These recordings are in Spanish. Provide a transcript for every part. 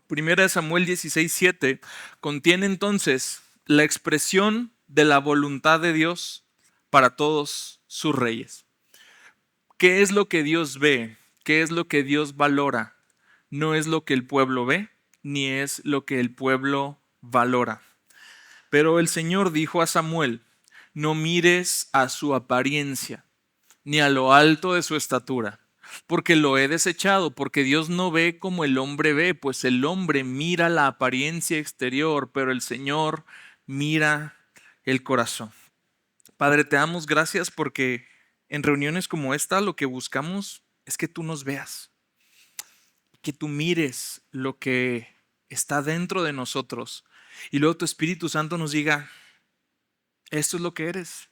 Primera de Samuel 16:7 contiene entonces la expresión de la voluntad de Dios para todos sus reyes. ¿Qué es lo que Dios ve? ¿Qué es lo que Dios valora? No es lo que el pueblo ve, ni es lo que el pueblo valora. Pero el Señor dijo a Samuel: no mires a su apariencia, ni a lo alto de su estatura, porque lo he desechado, porque Dios no ve como el hombre ve, pues el hombre mira la apariencia exterior, pero el Señor mira el corazón. Padre, te damos gracias porque en reuniones como esta lo que buscamos es que tú nos veas, que tú mires lo que está dentro de nosotros y luego tu Espíritu Santo nos diga: esto es lo que eres.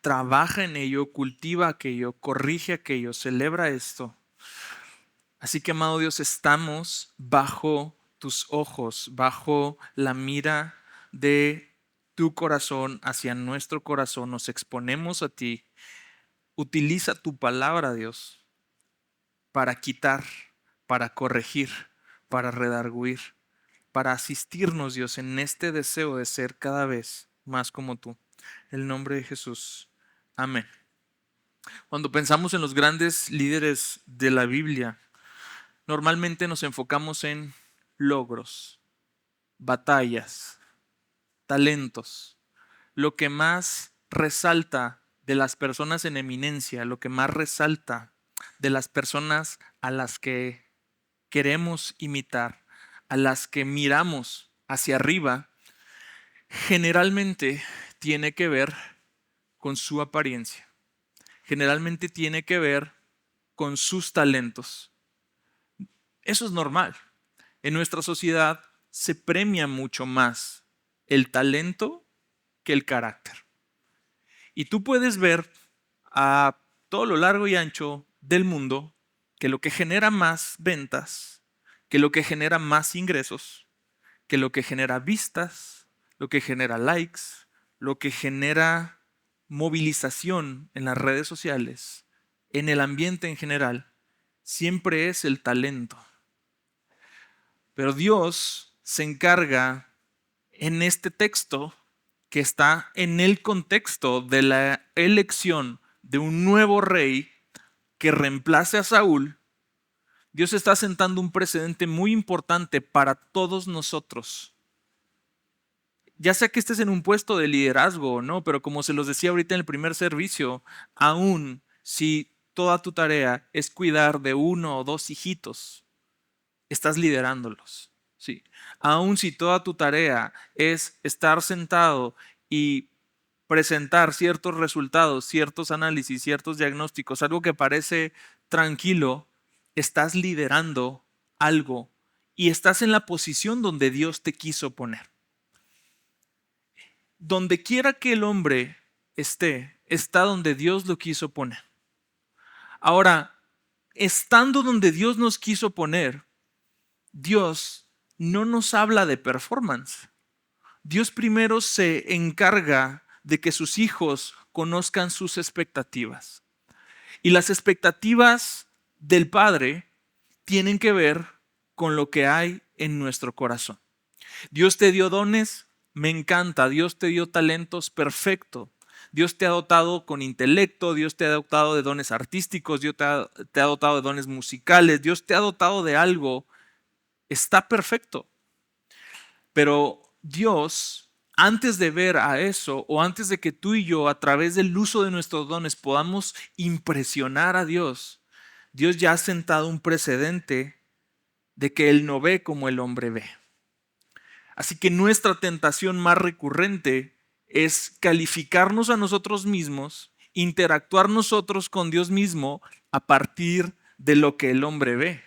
Trabaja en ello, cultiva aquello, corrige aquello, celebra esto. Así que, amado Dios, estamos bajo tus ojos, bajo la mira de tu corazón hacia nuestro corazón. Nos exponemos a ti. Utiliza tu palabra, Dios, para quitar, para corregir, para redarguir, para asistirnos, Dios, en este deseo de ser cada vez más como tú. En el nombre de Jesús. Amén. Cuando pensamos en los grandes líderes de la Biblia, normalmente nos enfocamos en logros, batallas, talentos. Lo que más resalta de las personas en eminencia, lo que más resalta de las personas a las que queremos imitar, a las que miramos hacia arriba, generalmente tiene que ver con su apariencia. Generalmente tiene que ver con sus talentos. Eso es normal. En nuestra sociedad se premia mucho más el talento que el carácter. Y tú puedes ver a todo lo largo y ancho del mundo que lo que genera más ventas, que lo que genera más ingresos, que lo que genera vistas, lo que genera likes, lo que genera movilización en las redes sociales, en el ambiente en general, siempre es el talento. Pero Dios se encarga en este texto, que está en el contexto de la elección de un nuevo rey que reemplace a Saúl. Dios está sentando un precedente muy importante para todos nosotros. Ya sea que estés en un puesto de liderazgo o no, pero como se los decía ahorita en el primer servicio, aún si toda tu tarea es cuidar de uno o dos hijitos, estás liderándolos. Sí. Aun si toda tu tarea es estar sentado y presentar ciertos resultados, ciertos análisis, ciertos diagnósticos, algo que parece tranquilo, estás liderando algo y estás en la posición donde Dios te quiso poner. Donde quiera que el hombre esté, está donde Dios lo quiso poner. Ahora, estando donde Dios nos quiso poner, Dios no nos habla de performance. Dios primero se encarga de que sus hijos conozcan sus expectativas. Y las expectativas del Padre tienen que ver con lo que hay en nuestro corazón. Dios te dio dones, me encanta. Dios te dio talentos, perfecto. Dios te ha dotado con intelecto, Dios te ha dotado de dones artísticos, Dios te ha dotado de dones musicales, Dios te ha dotado de algo. Está perfecto. Pero Dios, antes de ver a eso, o antes de que tú y yo, a través del uso de nuestros dones, podamos impresionar a Dios, Dios ya ha sentado un precedente de que Él no ve como el hombre ve. Así que nuestra tentación más recurrente es calificarnos a nosotros mismos, interactuar nosotros con Dios mismo a partir de lo que el hombre ve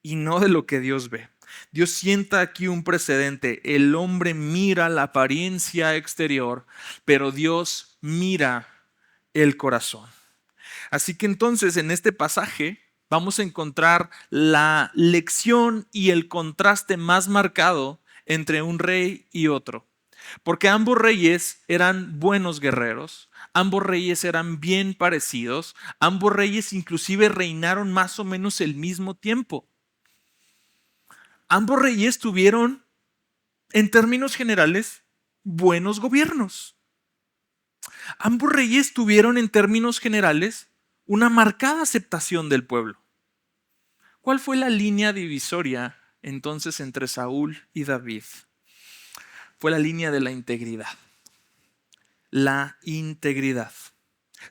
y no de lo que Dios ve. Dios sienta aquí un precedente. El hombre mira la apariencia exterior, pero Dios mira el corazón. Así que entonces en este pasaje vamos a encontrar la lección y el contraste más marcado entre un rey y otro. Porque ambos reyes eran buenos guerreros, ambos reyes eran bien parecidos, ambos reyes inclusive reinaron más o menos el mismo tiempo. ambos reyes tuvieron, en términos generales, buenos gobiernos. Ambos reyes tuvieron, en términos generales, una marcada aceptación del pueblo. ¿Cuál fue la línea divisoria entonces entre Saúl y David? Fue la línea de la integridad. La integridad.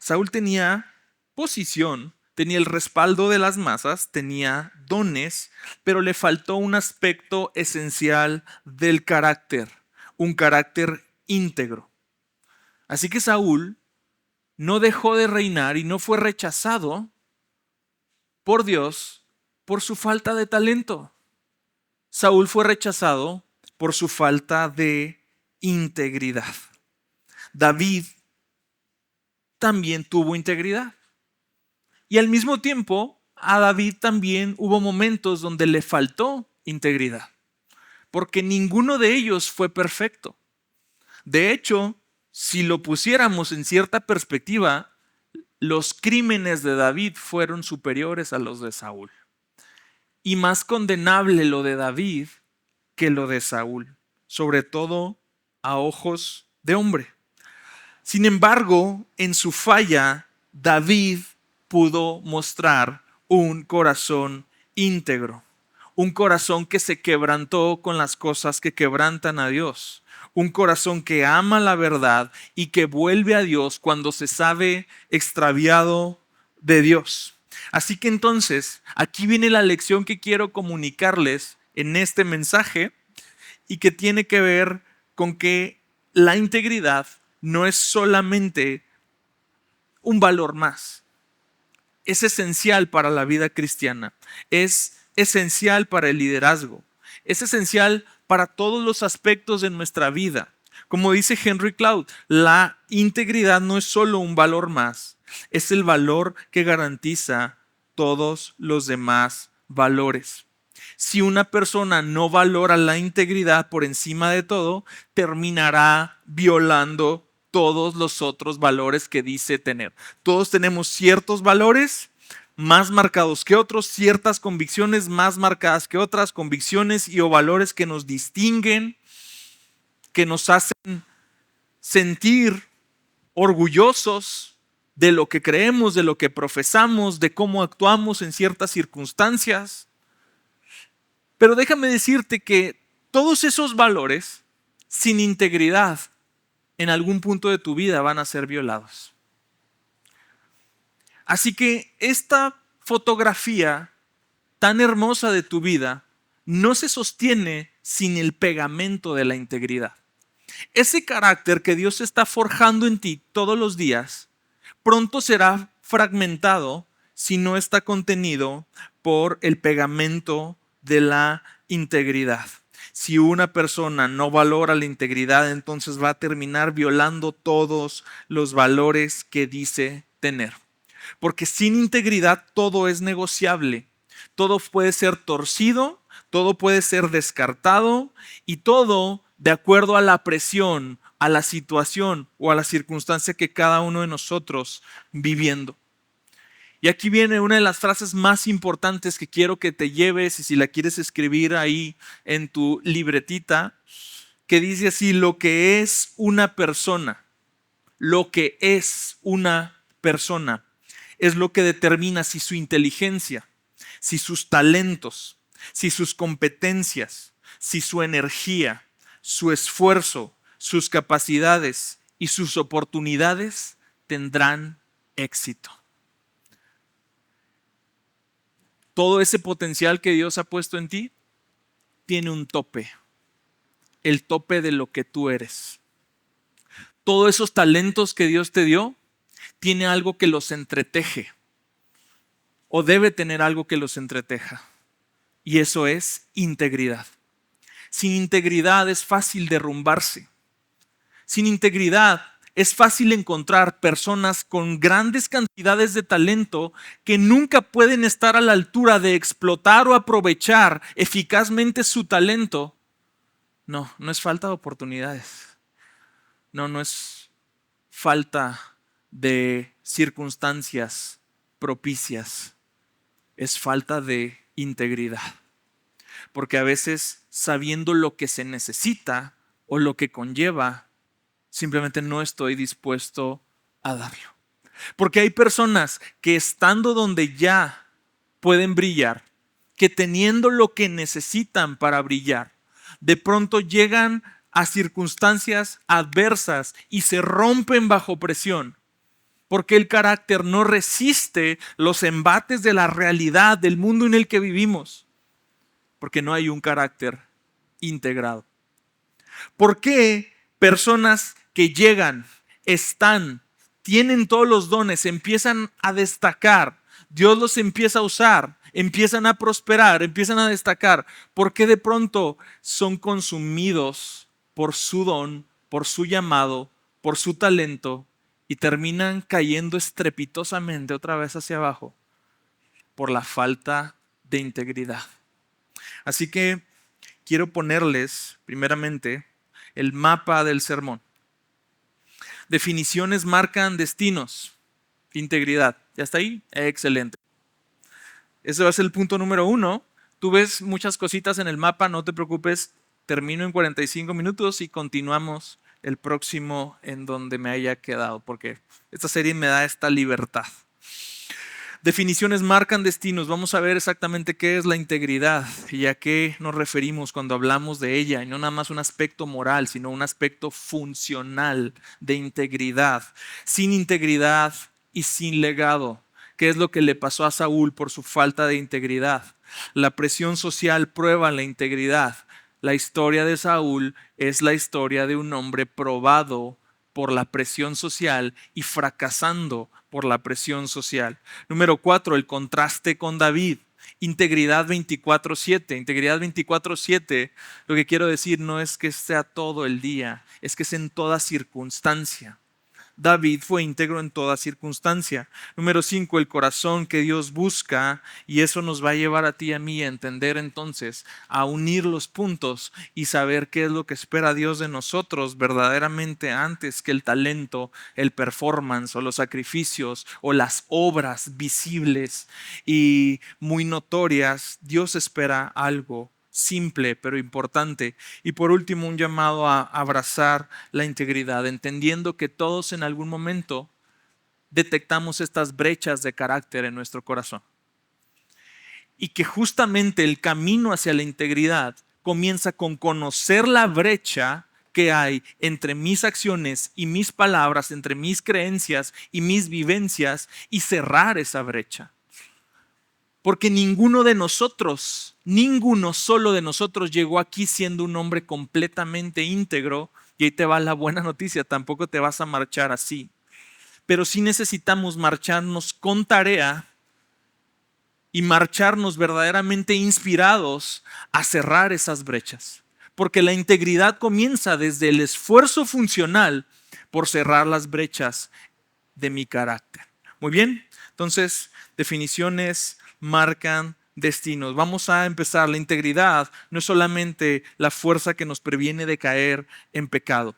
Saúl tenía posición, tenía el respaldo de las masas, tenía dones, pero le faltó un aspecto esencial del carácter, un carácter íntegro. Así que Saúl no dejó de reinar y no fue rechazado por Dios por su falta de talento. Saúl fue rechazado por su falta de integridad. David también tuvo integridad. Y al mismo tiempo, a David también hubo momentos donde le faltó integridad, porque ninguno de ellos fue perfecto. De hecho, si lo pusiéramos en cierta perspectiva, los crímenes de David fueron superiores a los de Saúl. Y más condenable lo de David que lo de Saúl, sobre todo a ojos de hombre. Sin embargo, en su falla, David pudo mostrar un corazón íntegro, un corazón que se quebrantó con las cosas que quebrantan a Dios, un corazón que ama la verdad y que vuelve a Dios cuando se sabe extraviado de Dios. Así que entonces, aquí viene la lección que quiero comunicarles en este mensaje y que tiene que ver con que la integridad no es solamente un valor más. Es esencial para la vida cristiana. Es esencial para el liderazgo. Es esencial para todos los aspectos de nuestra vida. Como dice Henry Cloud, la integridad no es solo un valor más, es el valor que garantiza todos los demás valores. Si una persona no valora la integridad por encima de todo, terminará violando todos los otros valores que dice tener. Todos tenemos ciertos valores más marcados que otros, ciertas convicciones más marcadas que otras, convicciones y o valores que nos distinguen, que nos hacen sentir orgullosos de lo que creemos, de lo que profesamos, de cómo actuamos en ciertas circunstancias. Pero déjame decirte que todos esos valores, sin integridad, en algún punto de tu vida van a ser violados. Así que esta fotografía tan hermosa de tu vida no se sostiene sin el pegamento de la integridad. Ese carácter que Dios está forjando en ti todos los días, pronto será fragmentado si no está contenido por el pegamento de la integridad. Si una persona no valora la integridad, entonces va a terminar violando todos los valores que dice tener. Porque sin integridad todo es negociable. Todo puede ser torcido, todo puede ser descartado y todo de acuerdo a la presión, a la situación o a la circunstancia que cada uno de nosotros viviendo. Y aquí viene una de las frases más importantes que quiero que te lleves y si la quieres escribir ahí en tu libretita, que dice así: lo que es una persona, lo que es una persona es lo que determina si su inteligencia, si sus talentos, si sus competencias, si su energía, su esfuerzo, sus capacidades y sus oportunidades tendrán éxito. Todo ese potencial que Dios ha puesto en ti tiene un tope, el tope de lo que tú eres. Todos esos talentos que Dios te dio tiene algo que los entreteje o debe tener algo que los entreteja y eso es integridad. Sin integridad es fácil derrumbarse. Sin integridad es fácil encontrar personas con grandes cantidades de talento que nunca pueden estar a la altura de explotar o aprovechar eficazmente su talento. No, no es falta de oportunidades. No es falta de circunstancias propicias. Es falta de integridad. porque a veces sabiendo lo que se necesita o lo que conlleva, simplemente no estoy dispuesto a darlo. Porque hay personas que estando donde ya pueden brillar, que teniendo lo que necesitan para brillar, de pronto llegan a circunstancias adversas y se rompen bajo presión, porque el carácter no resiste los embates de la realidad del mundo en el que vivimos, porque no hay un carácter integrado. ¿Por qué personas que llegan, están, tienen todos los dones, empiezan a destacar, Dios los empieza a usar, empiezan a prosperar, empiezan a destacar? ¿Por qué de pronto son consumidos por su don, por su llamado, por su talento y terminan cayendo estrepitosamente otra vez hacia abajo? Por la falta de integridad. Así que quiero ponerles primeramente el mapa del sermón. Definiciones marcan destinos. Integridad. ¿Ya está ahí? Excelente. Ese va a ser el punto número 1. Tú ves muchas cositas en el mapa, no te preocupes. Termino en 45 minutos y continuamos el próximo en donde me haya quedado, porque esta serie me da esta libertad. Definiciones marcan destinos. Vamos a ver exactamente qué es la integridad y a qué nos referimos cuando hablamos de ella. Y no nada más un aspecto moral, sino un aspecto funcional de integridad. Sin integridad y sin legado. ¿Qué es lo que le pasó a Saúl por su falta de integridad? La presión social prueba la integridad. La historia de Saúl es la historia de un hombre probado por la presión social y fracasando por la presión social. Número 4, el contraste con David. Integridad 24/7. Integridad 24/7, lo que quiero decir no es que sea todo el día, es que es en toda circunstancia. David fue íntegro en toda circunstancia. Número 5, el corazón que Dios busca, y eso nos va a llevar a ti y a mí a entender entonces, a unir los puntos y saber qué es lo que espera Dios de nosotros verdaderamente antes que el talento, el performance o los sacrificios o las obras visibles y muy notorias. Dios espera algo simple pero importante. Y por último, un llamado a abrazar la integridad, entendiendo que todos en algún momento detectamos estas brechas de carácter en nuestro corazón. Y que justamente el camino hacia la integridad comienza con conocer la brecha que hay entre mis acciones y mis palabras, entre mis creencias y mis vivencias, y cerrar esa brecha. Porque ninguno solo de nosotros llegó aquí siendo un hombre completamente íntegro. Y ahí te va la buena noticia, tampoco te vas a marchar así. Pero sí necesitamos marcharnos con tarea y marcharnos verdaderamente inspirados a cerrar esas brechas. Porque la integridad comienza desde el esfuerzo funcional por cerrar las brechas de mi carácter. Muy bien, entonces definiciones marcan destinos. Vamos a empezar. La integridad no es solamente la fuerza que nos previene de caer en pecado.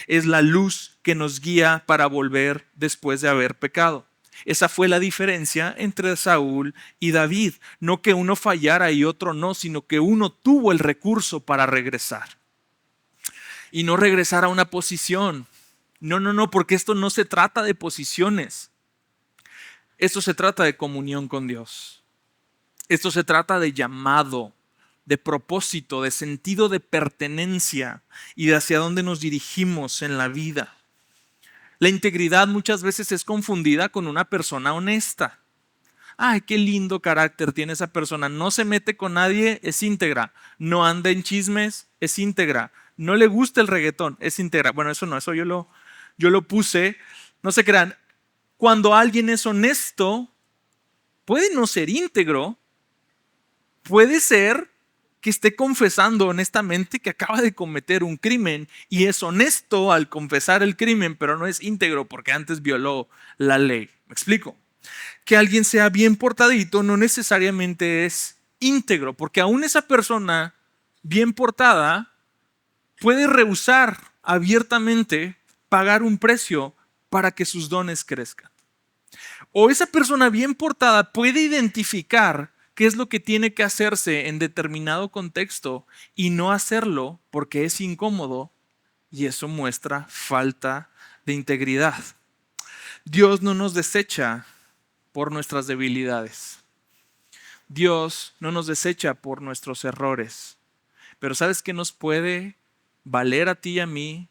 Es la luz que nos guía para volver después de haber pecado. Esa fue la diferencia entre Saúl y David. No que uno fallara y otro no, sino que uno tuvo el recurso para regresar. Y no regresar a una posición. No, porque esto no se trata de posiciones. Esto se trata de comunión con Dios. Esto se trata de llamado, de propósito, de sentido de pertenencia y de hacia dónde nos dirigimos en la vida. La integridad muchas veces es confundida con una persona honesta. Ay, qué lindo carácter tiene esa persona. No se mete con nadie, es íntegra. No anda en chismes, es íntegra. No le gusta el reggaetón, es íntegra. Bueno, eso no, eso yo lo puse. No se crean. Cuando alguien es honesto, puede no ser íntegro. Puede ser que esté confesando honestamente que acaba de cometer un crimen y es honesto al confesar el crimen, pero no es íntegro porque antes violó la ley. ¿Me explico? Que alguien sea bien portadito no necesariamente es íntegro, porque aún esa persona bien portada puede rehusar abiertamente pagar un precio para que sus dones crezcan. O esa persona bien portada puede identificar qué es lo que tiene que hacerse en determinado contexto y no hacerlo porque es incómodo, y eso muestra falta de integridad. Dios no nos desecha por nuestras debilidades. Dios no nos desecha por nuestros errores. Pero ¿sabes qué nos puede valer a ti y a mí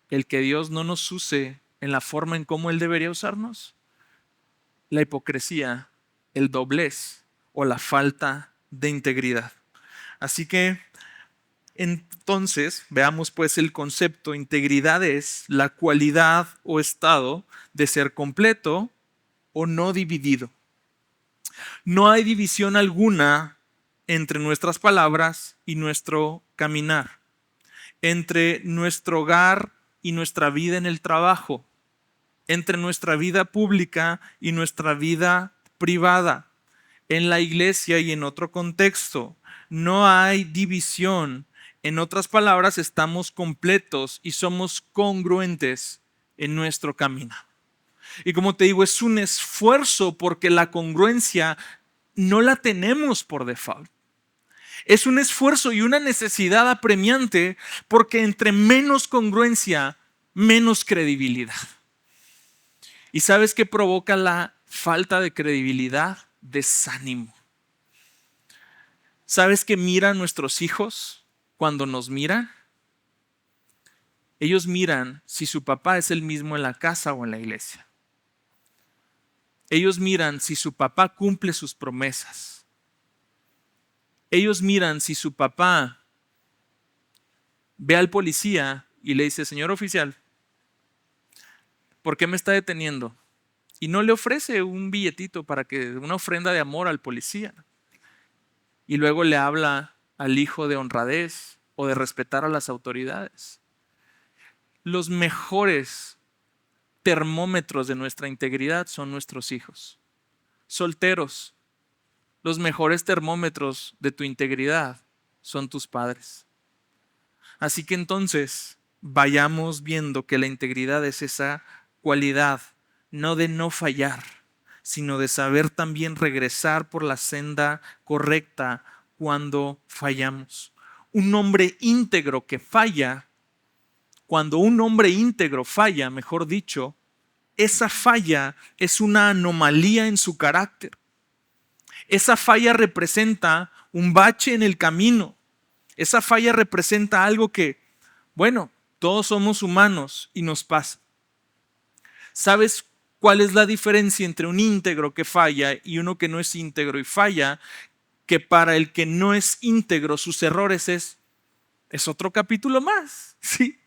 el que Dios no nos use en la forma en cómo Él debería usarnos? La hipocresía, el doblez o la falta de integridad. Así que entonces veamos pues el concepto. Integridad es la cualidad o estado de ser completo o no dividido. No hay división alguna entre nuestras palabras y nuestro caminar, entre nuestro hogar y nuestra vida en el trabajo, entre nuestra vida pública y nuestra vida privada, en la iglesia y en otro contexto. No hay división. En otras palabras, estamos completos y somos congruentes en nuestro camino. Y como te digo, es un esfuerzo porque la congruencia no la tenemos por default. Es un esfuerzo y una necesidad apremiante porque entre menos congruencia, menos credibilidad. ¿Y sabes qué provoca la falta de credibilidad? Desánimo. ¿Sabes qué miran nuestros hijos cuando nos miran? Ellos miran si su papá es el mismo en la casa o en la iglesia. Ellos miran si su papá cumple sus promesas. Ellos miran si su papá ve al policía y le dice: señor oficial, ¿por qué me está deteniendo? Y no le ofrece un billetito una ofrenda de amor al policía. Y luego le habla al hijo de honradez o de respetar a las autoridades. Los mejores termómetros de nuestra integridad son nuestros hijos. Solteros, los mejores termómetros de tu integridad son tus padres. Así que entonces vayamos viendo que la integridad es esa cualidad, no de no fallar, sino de saber también regresar por la senda correcta cuando fallamos. Un hombre íntegro que falla, cuando un hombre íntegro falla, mejor dicho, esa falla es una anomalía en su carácter. Esa falla representa un bache en el camino. Esa falla representa algo que, bueno, todos somos humanos y nos pasa. ¿Sabes cuál es la diferencia entre un íntegro que falla y uno que no es íntegro y falla? Que para el que no es íntegro, sus errores es otro capítulo más. Sí.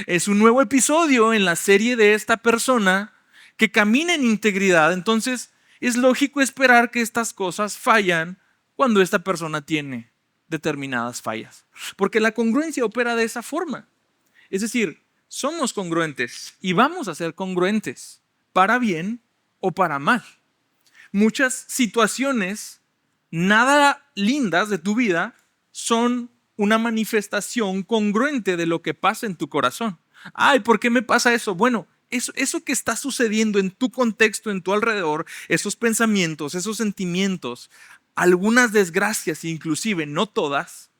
Es un nuevo episodio en la serie de esta persona que camina en integridad. Entonces es lógico esperar que estas cosas fallan cuando esta persona tiene determinadas fallas. Porque la congruencia opera de esa forma. Es decir, somos congruentes y vamos a ser congruentes para bien o para mal. Muchas situaciones nada lindas de tu vida son una manifestación congruente de lo que pasa en tu corazón. Ay, ¿por qué me pasa eso? Bueno, eso que está sucediendo en tu contexto, en tu alrededor, esos pensamientos, esos sentimientos, algunas desgracias, inclusive no todas,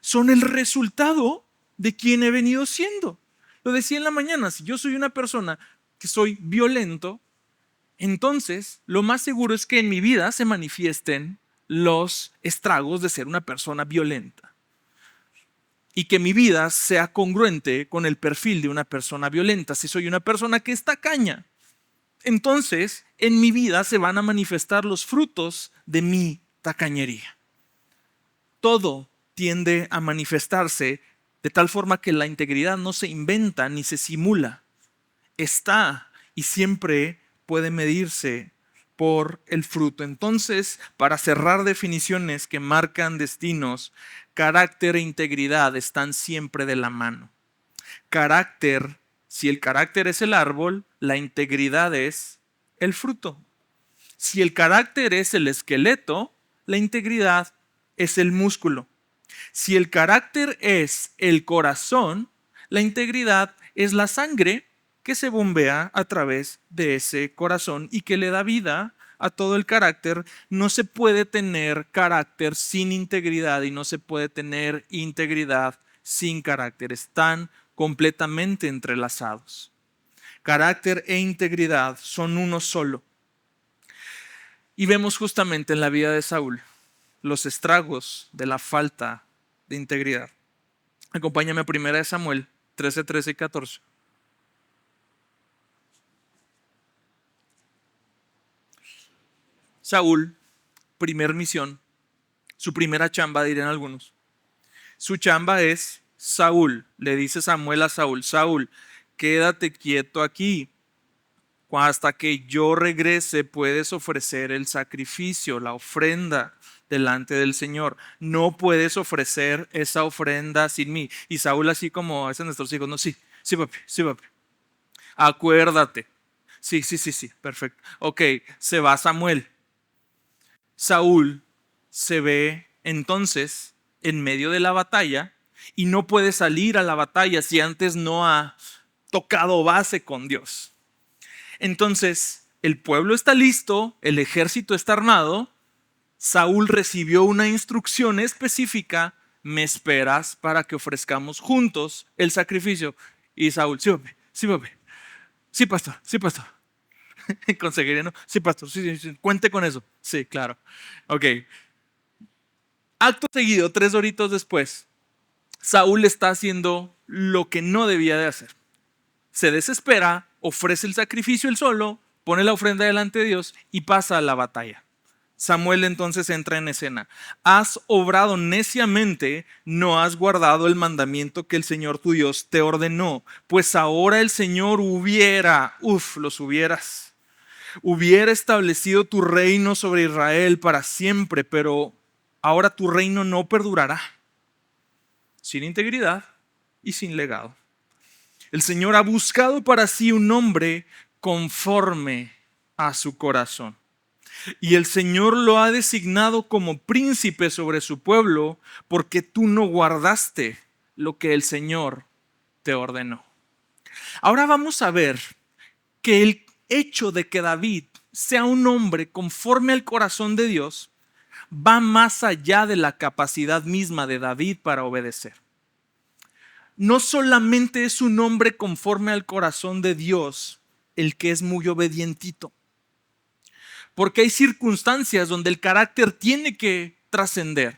son el resultado de quien he venido siendo. Lo decía en la mañana, si yo soy una persona que soy violento, entonces lo más seguro es que en mi vida se manifiesten los estragos de ser una persona violenta. Y que mi vida sea congruente con el perfil de una persona violenta. Si soy una persona que es tacaña, entonces en mi vida se van a manifestar los frutos de mi tacañería. Todo tiende a manifestarse de tal forma que la integridad no se inventa ni se simula. Está y siempre puede medirse por el fruto. Entonces, para cerrar definiciones que marcan destinos, carácter e integridad están siempre de la mano. Carácter, si el carácter es el árbol, la integridad es el fruto. Si el carácter es el esqueleto, la integridad es el músculo. Si el carácter es el corazón, la integridad es la sangre que se bombea a través de ese corazón y que le da vida a todo el carácter, no se puede tener carácter sin integridad y no se puede tener integridad sin carácter. Están completamente entrelazados. Carácter e integridad son uno solo. Y vemos justamente en la vida de Saúl los estragos de la falta de integridad. Acompáñame a 1 Samuel 13, 13 y 14. Saúl, primer misión, su primera chamba, dirían algunos. Su chamba es Saúl. Le dice Samuel a Saúl: Saúl, quédate quieto aquí. Hasta que yo regrese puedes ofrecer el sacrificio, la ofrenda delante del Señor. No puedes ofrecer esa ofrenda sin mí. Y Saúl, así como hacen nuestros hijos: no, sí, sí papi, sí papi. Acuérdate. Sí, sí, sí, sí, perfecto. Ok, se va Samuel. Saúl se ve entonces en medio de la batalla y no puede salir a la batalla si antes no ha tocado base con Dios. Entonces, el pueblo está listo, el ejército está armado. Saúl recibió una instrucción específica: me esperas para que ofrezcamos juntos el sacrificio. Y Saúl: sí, papi, sí, papi. Sí, pastor, sí, pastor. Conseguiré, ¿no? Sí, pastor, sí, sí, sí, cuente con eso. Sí, claro. Ok. Acto seguido, 3 horitos después, Saúl está haciendo lo que no debía de hacer. Se desespera, ofrece el sacrificio él solo, pone la ofrenda delante de Dios y pasa a la batalla. Samuel entonces entra en escena. Has obrado neciamente, no has guardado el mandamiento que el Señor tu Dios te ordenó. Pues ahora el Señor hubiera establecido tu reino sobre Israel para siempre, pero ahora tu reino no perdurará. Sin integridad y sin legado. El Señor ha buscado para sí un hombre conforme a su corazón. Y el Señor lo ha designado como príncipe sobre su pueblo, porque tú no guardaste lo que el Señor te ordenó. Ahora vamos a ver que el hecho de que David sea un hombre conforme al corazón de Dios va más allá de la capacidad misma de David para obedecer. No solamente es un hombre conforme al corazón de Dios el que es muy obedientito, porque hay circunstancias donde el carácter tiene que trascender.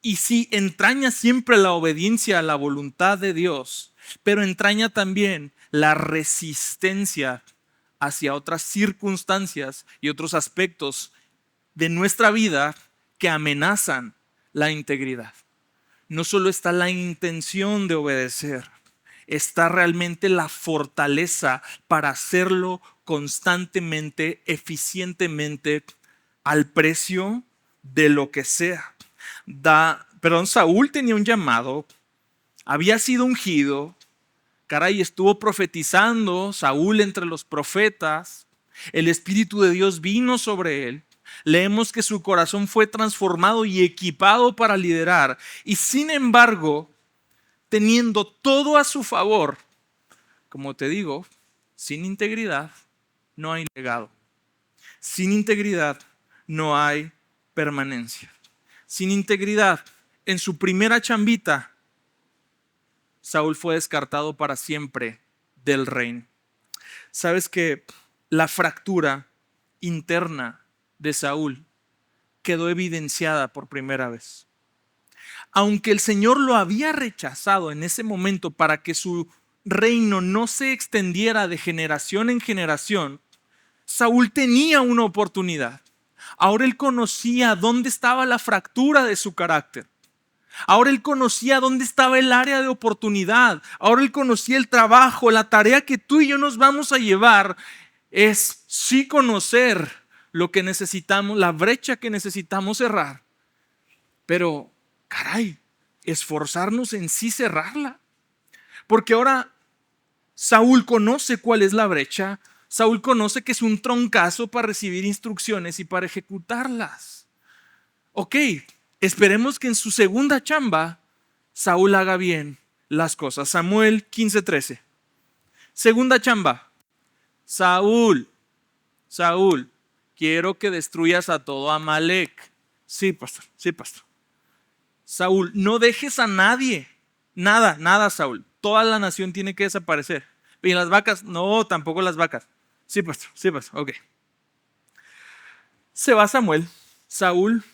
Y sí, entraña siempre la obediencia a la voluntad de Dios, pero entraña también la resistencia hacia otras circunstancias y otros aspectos de nuestra vida que amenazan la integridad. No solo está la intención de obedecer, está realmente la fortaleza para hacerlo constantemente, eficientemente, al precio de lo que sea. Saúl tenía un llamado, había sido ungido, estuvo profetizando Saúl entre los profetas, el Espíritu de Dios vino sobre él. Leemos que su corazón fue transformado y equipado para liderar. Y sin embargo, teniendo todo a su favor, como te digo, sin integridad no hay legado. Sin integridad no hay permanencia. Sin integridad, en su primera chambita, Saúl fue descartado para siempre del reino. ¿Sabes que la fractura interna de Saúl quedó evidenciada por primera vez? Aunque el Señor lo había rechazado en ese momento para que su reino no se extendiera de generación en generación, Saúl tenía una oportunidad. Ahora él conocía dónde estaba la fractura de su carácter. Ahora él conocía dónde estaba el área de oportunidad. Ahora él conocía el trabajo, la tarea que tú y yo nos vamos a llevar es sí conocer lo que necesitamos, la brecha que necesitamos cerrar. Pero, esforzarnos en sí cerrarla. Porque ahora Saúl conoce cuál es la brecha. Saúl conoce que es un troncazo para recibir instrucciones y para ejecutarlas. Ok, esperemos que en su segunda chamba Saúl haga bien las cosas. Samuel 15:13. Segunda chamba. Saúl, quiero que destruyas a todo Amalek. Sí, pastor, sí, pastor. Saúl, no dejes a nadie. Nada, nada, Saúl. Toda la nación tiene que desaparecer. ¿Y las vacas? No, tampoco las vacas. Sí, pastor, ok. Se va Samuel. Saúl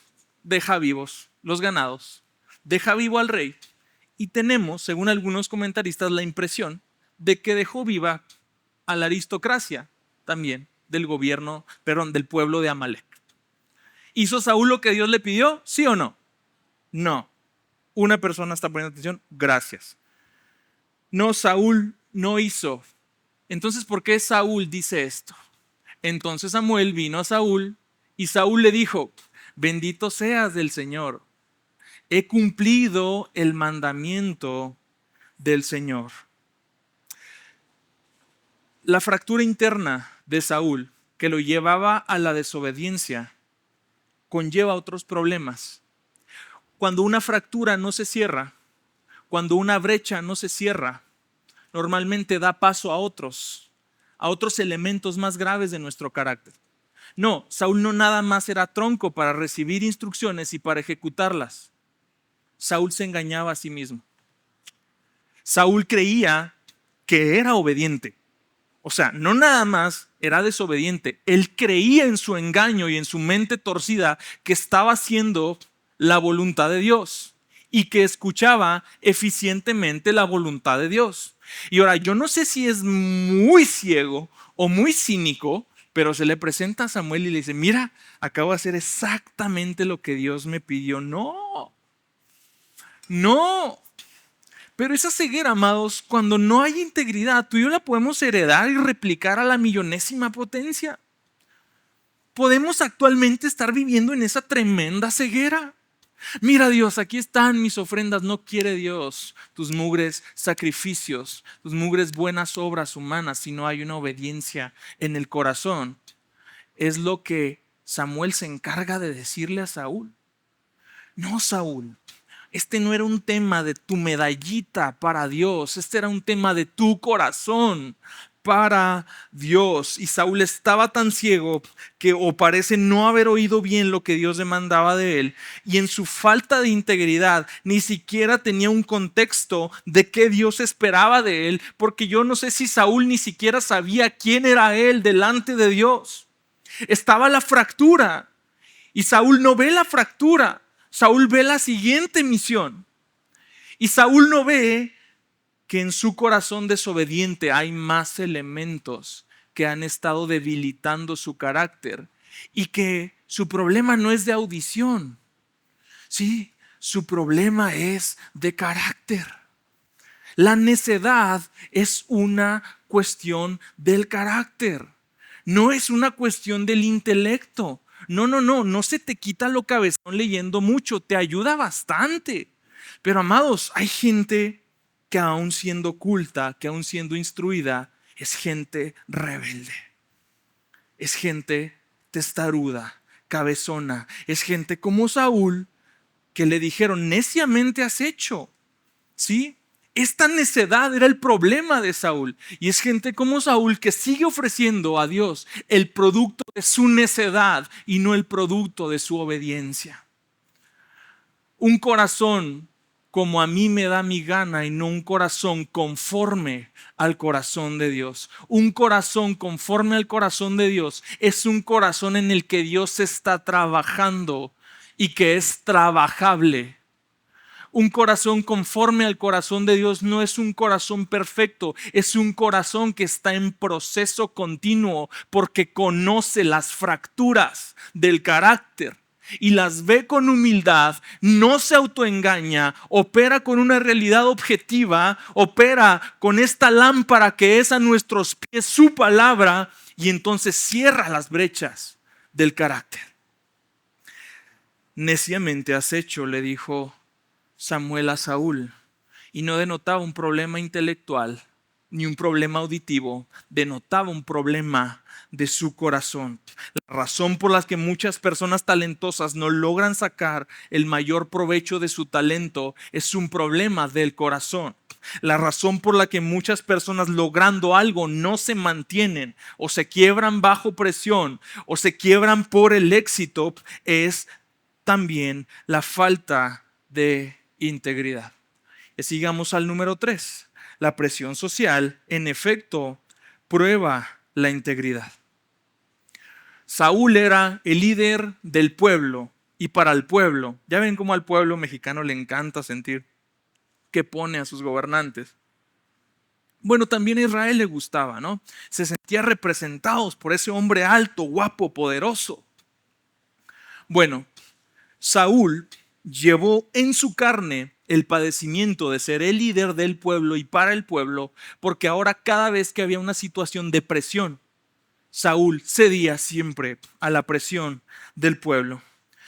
deja vivos los ganados, deja vivo al rey y tenemos, según algunos comentaristas, la impresión de que dejó viva a la aristocracia también del gobierno, perdón, del pueblo de Amalek. ¿Hizo Saúl lo que Dios le pidió? ¿Sí o no? No. Una persona está poniendo atención. Gracias. No, Saúl no hizo. Entonces, ¿por qué Saúl dice esto? Entonces Samuel vino a Saúl y Saúl le dijo: bendito seas del Señor. He cumplido el mandamiento del Señor. La fractura interna de Saúl, que lo llevaba a la desobediencia, conlleva otros problemas. Cuando una fractura no se cierra, cuando una brecha no se cierra, normalmente da paso a otros elementos más graves de nuestro carácter. No, Saúl no nada más era tronco para recibir instrucciones y para ejecutarlas. Saúl se engañaba a sí mismo. Saúl creía que era obediente. O sea, no nada más era desobediente. Él creía en su engaño y en su mente torcida que estaba haciendo la voluntad de Dios y que escuchaba eficientemente la voluntad de Dios. Y ahora, yo no sé si es muy ciego o muy cínico, pero se le presenta a Samuel y le dice: mira, acabo de hacer exactamente lo que Dios me pidió. No. Pero esa ceguera, amados, cuando no hay integridad, tú y yo la podemos heredar y replicar a la millonésima potencia. Podemos actualmente estar viviendo en esa tremenda ceguera. Mira, Dios, aquí están mis ofrendas. No quiere Dios tus mugres sacrificios, tus mugres buenas obras humanas, si no hay una obediencia en el corazón. Es lo que Samuel se encarga de decirle a Saúl. No, Saúl, este no era un tema de tu medallita para Dios, este era un tema de tu corazón para Dios. Y Saúl estaba tan ciego que o parece no haber oído bien lo que Dios demandaba de él, y en su falta de integridad ni siquiera tenía un contexto de qué Dios esperaba de él, porque yo no sé si Saúl ni siquiera sabía quién era él delante de Dios. Estaba la fractura y Saúl no ve la fractura. Saúl ve la siguiente misión y Saúl no ve que en su corazón desobediente hay más elementos que han estado debilitando su carácter y que su problema no es de audición, sí, su problema es de carácter. La necedad es una cuestión del carácter, no es una cuestión del intelecto. No se te quita lo cabezón leyendo mucho, te ayuda bastante. Pero amados, hay gente que aún siendo culta, que aún siendo instruida, es gente rebelde. Es gente testaruda, cabezona. Es gente como Saúl que le dijeron: neciamente has hecho. ¿Sí? Esta necedad era el problema de Saúl. Y es gente como Saúl que sigue ofreciendo a Dios el producto de su necedad y no el producto de su obediencia. Un corazón como a mí me da mi gana y no un corazón conforme al corazón de Dios. Un corazón conforme al corazón de Dios es un corazón en el que Dios está trabajando y que es trabajable. Un corazón conforme al corazón de Dios no es un corazón perfecto, es un corazón que está en proceso continuo porque conoce las fracturas del carácter y las ve con humildad, no se autoengaña, opera con una realidad objetiva, opera con esta lámpara que es a nuestros pies su palabra, y entonces cierra las brechas del carácter. Neciamente has hecho, le dijo Samuel a Saúl, y no denotaba un problema intelectual, ni un problema auditivo, denotaba un problema de su corazón. La razón por la que muchas personas talentosas no logran sacar el mayor provecho de su talento es un problema del corazón. La razón por la que muchas personas logrando algo no se mantienen o se quiebran bajo presión o se quiebran por el éxito es también la falta de integridad. Y sigamos al número 3. La presión social, en efecto, prueba la integridad. Saúl era el líder del pueblo y para el pueblo. Ya ven cómo al pueblo mexicano le encanta sentir que pone a sus gobernantes. Bueno, también a Israel le gustaba, ¿no? Se sentía representados por ese hombre alto, guapo, poderoso. Bueno, Saúl llevó en su carne el padecimiento de ser el líder del pueblo y para el pueblo, porque ahora cada vez que había una situación de presión, Saúl cedía siempre a la presión del pueblo.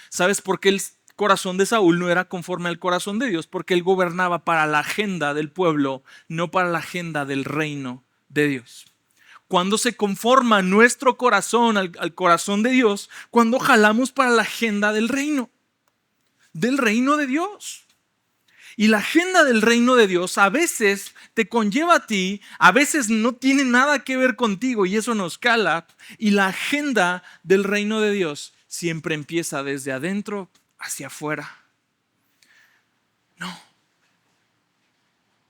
¿Sabes por qué el corazón de Saúl no era conforme al corazón de Dios? Porque él gobernaba para la agenda del pueblo, no para la agenda del reino de Dios. Cuando se conforma nuestro corazón al corazón de Dios, cuando jalamos para la agenda del reino de Dios. Y la agenda del reino de Dios a veces te conlleva a ti, a veces no tiene nada que ver contigo y eso nos cala. Y la agenda del reino de Dios siempre empieza desde adentro hacia afuera. No.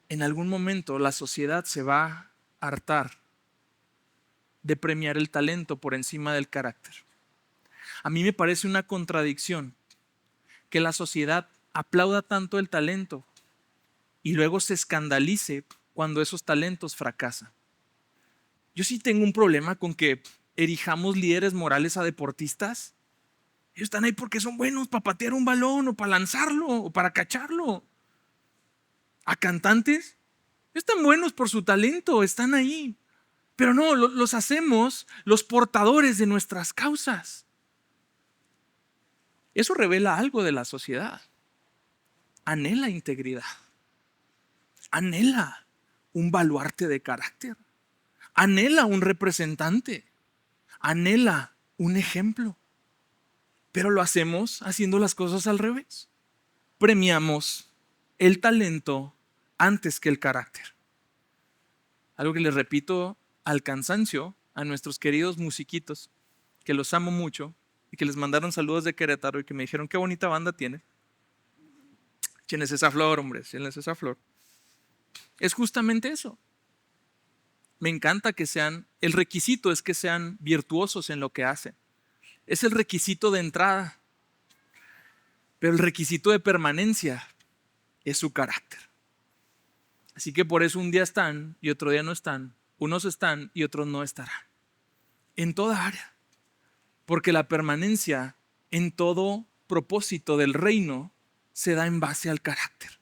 En algún momento la sociedad se va a hartar de premiar el talento por encima del carácter. A mí me parece una contradicción que la sociedad aplauda tanto el talento y luego se escandalice cuando esos talentos fracasan. Yo sí tengo un problema con que erijamos líderes morales a deportistas. Ellos están ahí porque son buenos para patear un balón o para lanzarlo o para cacharlo. A cantantes, están buenos por su talento, están ahí. Pero no, los hacemos los portadores de nuestras causas. Eso revela algo de la sociedad. Anhela integridad. Anhela un baluarte de carácter. Anhela un representante. Anhela un ejemplo. Pero lo hacemos haciendo las cosas al revés. Premiamos el talento antes que el carácter. Algo que les repito al cansancio a nuestros queridos musiquitos, que los amo mucho y que les mandaron saludos de Querétaro y que me dijeron qué bonita banda tiene. Échenles esa flor, hombre, échenles esa flor. Es justamente eso. Me encanta que el requisito es que sean virtuosos en lo que hacen. Es el requisito de entrada. Pero el requisito de permanencia es su carácter. Así que por eso un día están y otro día no están. Unos están y otros no estarán. En toda área. Porque la permanencia en todo propósito del reino se da en base al carácter.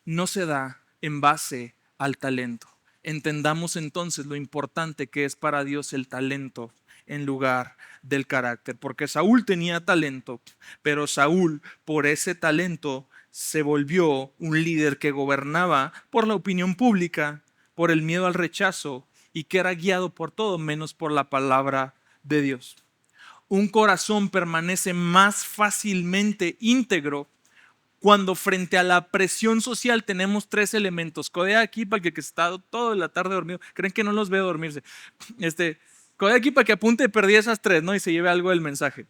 No se da en base al talento. Entendamos entonces lo importante que es para Dios el talento en lugar del carácter. Porque Saúl tenía talento, pero Saúl por ese talento se volvió un líder que gobernaba por la opinión pública, por el miedo al rechazo y que era guiado por todo menos por la palabra de Dios. Un corazón permanece más fácilmente íntegro cuando frente a la presión social tenemos 3 elementos. Codea aquí para el que está toda la tarde dormido. ¿Creen que no los veo dormirse? Codea aquí para que apunte y perdí esas 3, ¿no? Y se lleve algo del mensaje.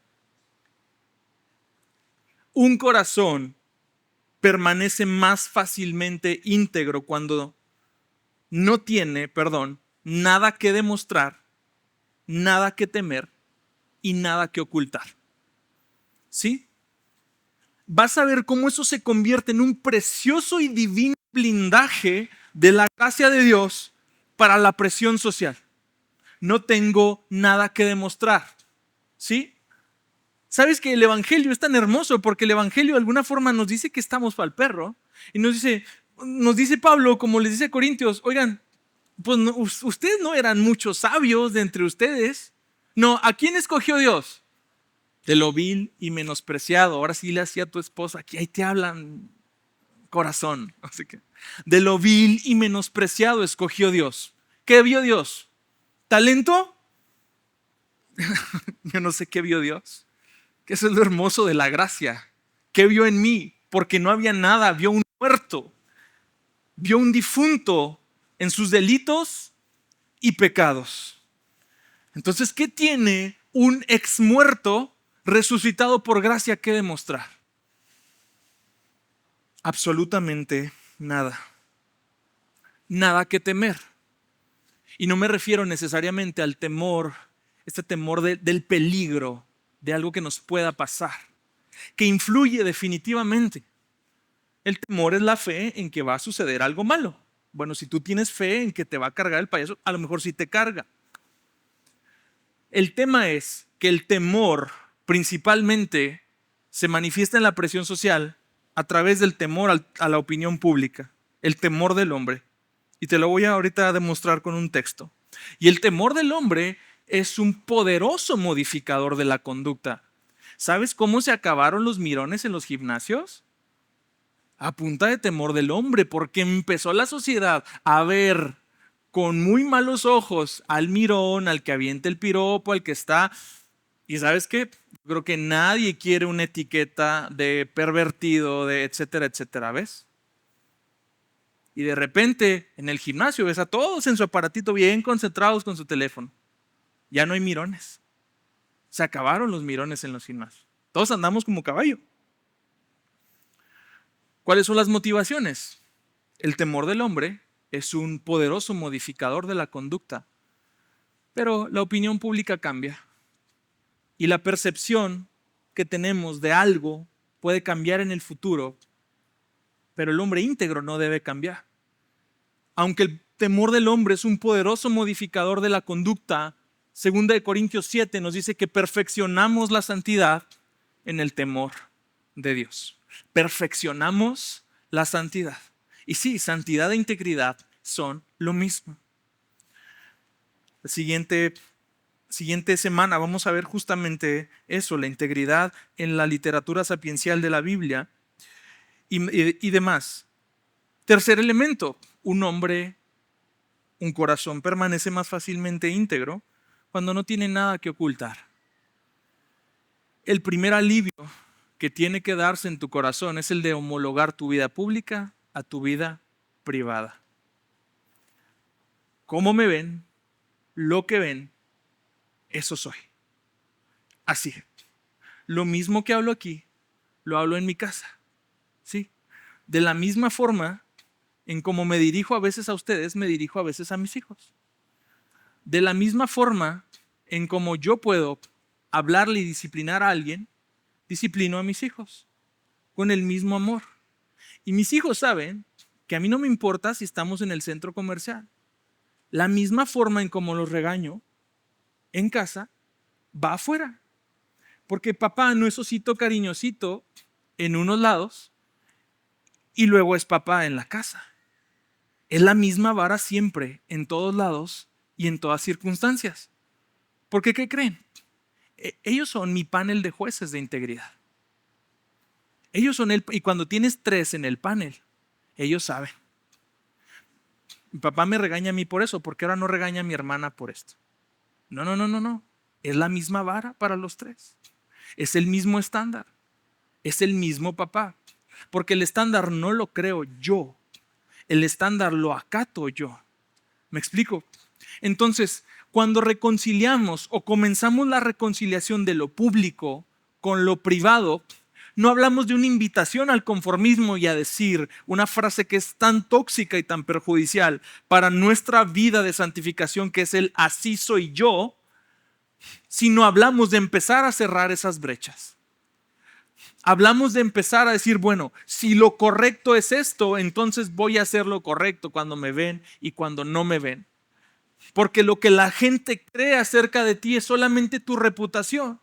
Un corazón permanece más fácilmente íntegro cuando no tiene, nada que demostrar, nada que temer y nada que ocultar. ¿Sí? Vas a ver cómo eso se convierte en un precioso y divino blindaje de la gracia de Dios para la presión social. No tengo nada que demostrar. ¿Sí? ¿Sabes que el evangelio es tan hermoso? Porque el evangelio de alguna forma nos dice que estamos para el perro. Y nos dice Pablo, como les dice a Corintios, oigan, pues no, ustedes no eran muchos sabios de entre ustedes. No, ¿a quién escogió Dios? De lo vil y menospreciado. Ahora sí le hacía a tu esposa, aquí ahí te hablan corazón. Así que, de lo vil y menospreciado escogió Dios. ¿Qué vio Dios? ¿Talento? Yo no sé qué vio Dios. Que eso es lo hermoso de la gracia. ¿Qué vio en mí? Porque no había nada. Vio un muerto. Vio un difunto en sus delitos y pecados. Entonces, ¿qué tiene un ex muerto resucitado por gracia que demostrar? Absolutamente nada. Nada que temer. Y no me refiero necesariamente al temor, este temor del peligro, de algo que nos pueda pasar, que influye definitivamente. El temor es la fe en que va a suceder algo malo. Bueno, si tú tienes fe en que te va a cargar el payaso, a lo mejor sí te carga. El tema es que el temor principalmente se manifiesta en la presión social a través del temor a la opinión pública, el temor del hombre. Y te lo voy ahorita a demostrar con un texto. Y el temor del hombre es un poderoso modificador de la conducta. ¿Sabes cómo se acabaron los mirones en los gimnasios? A punta de temor del hombre, porque empezó la sociedad a ver con muy malos ojos al mirón, al que avienta el piropo, al que está. Y ¿sabes qué? Yo creo que nadie quiere una etiqueta de pervertido, de etcétera, etcétera, ¿ves? Y de repente en el gimnasio ves a todos en su aparatito bien concentrados con su teléfono. Ya no hay mirones. Se acabaron los mirones en los gimnasios. Todos andamos como caballo. ¿Cuáles son las motivaciones? El temor del hombre es un poderoso modificador de la conducta, pero la opinión pública cambia y la percepción que tenemos de algo puede cambiar en el futuro, pero el hombre íntegro no debe cambiar. Aunque el temor del hombre es un poderoso modificador de la conducta, 2 Corintios 7 nos dice que perfeccionamos la santidad en el temor de Dios. Perfeccionamos la santidad. Y sí, santidad e integridad son lo mismo. La siguiente semana vamos a ver justamente eso, la integridad en la literatura sapiencial de la Biblia y demás. Tercer elemento, un corazón permanece más fácilmente íntegro cuando no tiene nada que ocultar. El primer alivio que tiene que darse en tu corazón es el de homologar tu vida pública a tu vida privada. ¿Cómo me ven? Lo que ven, eso soy. Así. Lo mismo que hablo aquí, lo hablo en mi casa. ¿Sí? De la misma forma en cómo me dirijo a veces a ustedes, me dirijo a veces a mis hijos. De la misma forma en cómo yo puedo hablarle y disciplinar a alguien, disciplino a mis hijos con el mismo amor. Y mis hijos saben que a mí no me importa si estamos en el centro comercial. La misma forma en cómo los regaño en casa va afuera. Porque papá no es osito cariñosito en unos lados y luego es papá en la casa. Es la misma vara siempre, en todos lados y en todas circunstancias. Porque ¿qué creen? Ellos son mi panel de jueces de integridad. Ellos son y cuando tienes 3 en el panel, ellos saben. Mi papá me regaña a mí por eso, porque ahora no regaña a mi hermana por esto. No. Es la misma vara para los 3. Es el mismo estándar. Es el mismo papá. Porque el estándar no lo creo yo. El estándar lo acato yo. ¿Me explico? Entonces, cuando reconciliamos o comenzamos la reconciliación de lo público con lo privado, no hablamos de una invitación al conformismo y a decir una frase que es tan tóxica y tan perjudicial para nuestra vida de santificación, que es el así soy yo, sino hablamos de empezar a cerrar esas brechas. Hablamos de empezar a decir, bueno, si lo correcto es esto, entonces voy a hacer lo correcto cuando me ven y cuando no me ven. Porque lo que la gente cree acerca de ti es solamente tu reputación.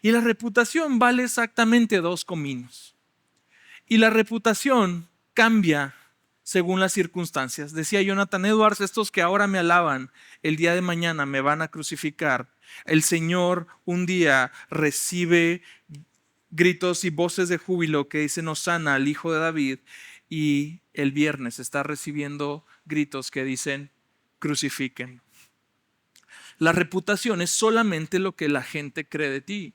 Y la reputación vale exactamente 2 cominos. Y la reputación cambia según las circunstancias. Decía Jonathan Edwards, estos que ahora me alaban, el día de mañana me van a crucificar. El Señor un día recibe gritos y voces de júbilo que dicen Hosana al Hijo de David. y el viernes está recibiendo gritos que dicen crucifiquen. La reputación es solamente lo que la gente cree de ti.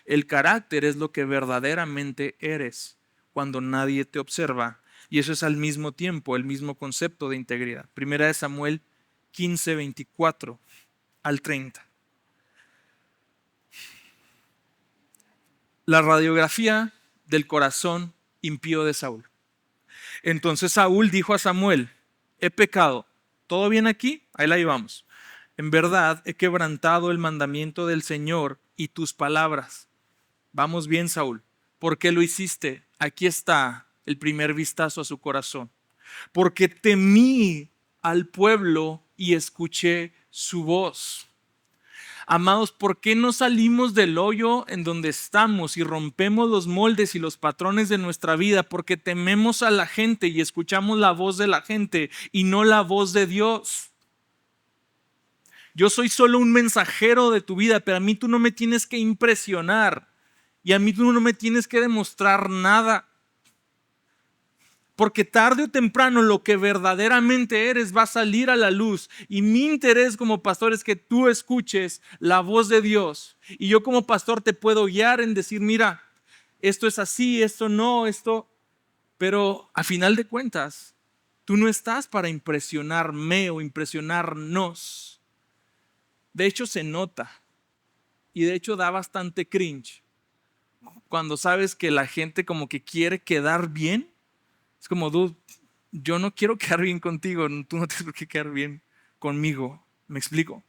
El carácter es lo que verdaderamente eres cuando nadie te observa. Y eso es al mismo tiempo el mismo concepto de integridad. Primera de Samuel 15, 24 al 30. La radiografía del corazón impío de Saúl. Entonces Saúl dijo a Samuel, he pecado. ¿Todo bien aquí? Ahí la llevamos. En verdad he quebrantado el mandamiento del Señor y tus palabras. Vamos bien, Saúl. ¿Por qué lo hiciste? Aquí está el primer vistazo a su corazón. Porque temí al pueblo y escuché su voz. Amados, ¿por qué no salimos del hoyo en donde estamos y rompemos los moldes y los patrones de nuestra vida? Porque tememos a la gente y escuchamos la voz de la gente y no la voz de Dios. Yo soy solo un mensajero de tu vida, pero a mí tú no me tienes que impresionar y a mí tú no me tienes que demostrar nada. Porque tarde o temprano lo que verdaderamente eres va a salir a la luz. Y mi interés como pastor es que tú escuches la voz de Dios. Y yo como pastor te puedo guiar en decir, mira, esto es así, esto no, esto. Pero a final de cuentas, tú no estás para impresionarme o impresionarnos. De hecho se nota. Y de hecho da bastante cringe. Cuando sabes que la gente como que quiere quedar bien. Es como, dude, yo no quiero quedar bien contigo, tú no tienes por qué quedar bien conmigo, ¿me explico?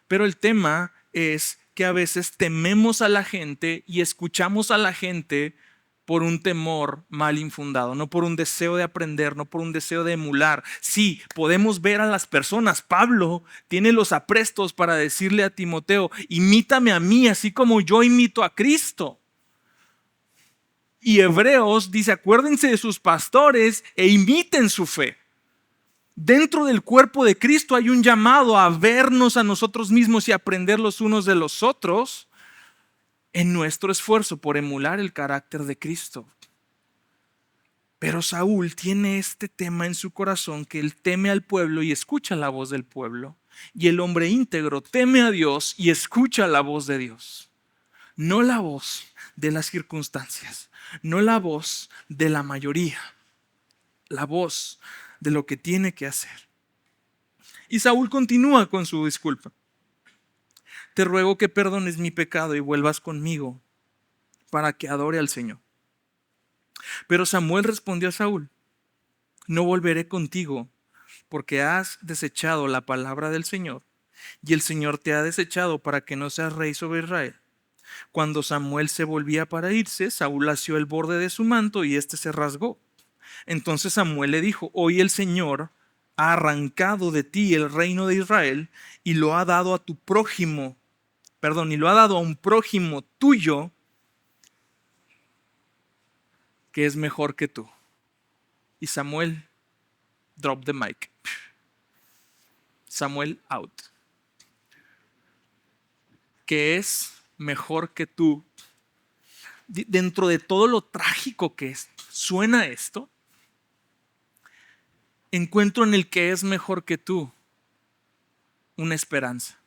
Pero el tema es que a veces tememos a la gente y escuchamos a la gente por un temor mal infundado, no por un deseo de aprender, no por un deseo de emular. Sí, podemos ver a las personas. Pablo tiene los aprestos para decirle a Timoteo, imítame a mí así como yo imito a Cristo. Y Hebreos dice, acuérdense de sus pastores e imiten su fe. Dentro del cuerpo de Cristo hay un llamado a vernos a nosotros mismos y aprender los unos de los otros en nuestro esfuerzo por emular el carácter de Cristo. Pero Saúl tiene este tema en su corazón, que él teme al pueblo y escucha la voz del pueblo. Y el hombre íntegro teme a Dios y escucha la voz de Dios. No la voz de las circunstancias, no la voz de la mayoría, la voz de lo que tiene que hacer. Y Saúl continúa con su disculpa. Te ruego que perdones mi pecado y vuelvas conmigo para que adore al Señor. Pero Samuel respondió a Saúl, no volveré contigo porque has desechado la palabra del Señor y el Señor te ha desechado para que no seas rey sobre Israel. Cuando Samuel se volvía para irse, Saúl asió el borde de su manto y éste se rasgó. Entonces Samuel le dijo, hoy el Señor ha arrancado de ti el reino de Israel y lo ha dado a tu prójimo, y lo ha dado a un prójimo tuyo que es mejor que tú. Y Samuel, drop the mic. Samuel out. Que es mejor que tú. Dentro de todo lo trágico que suena esto, encuentro en el que es mejor que tú una esperanza.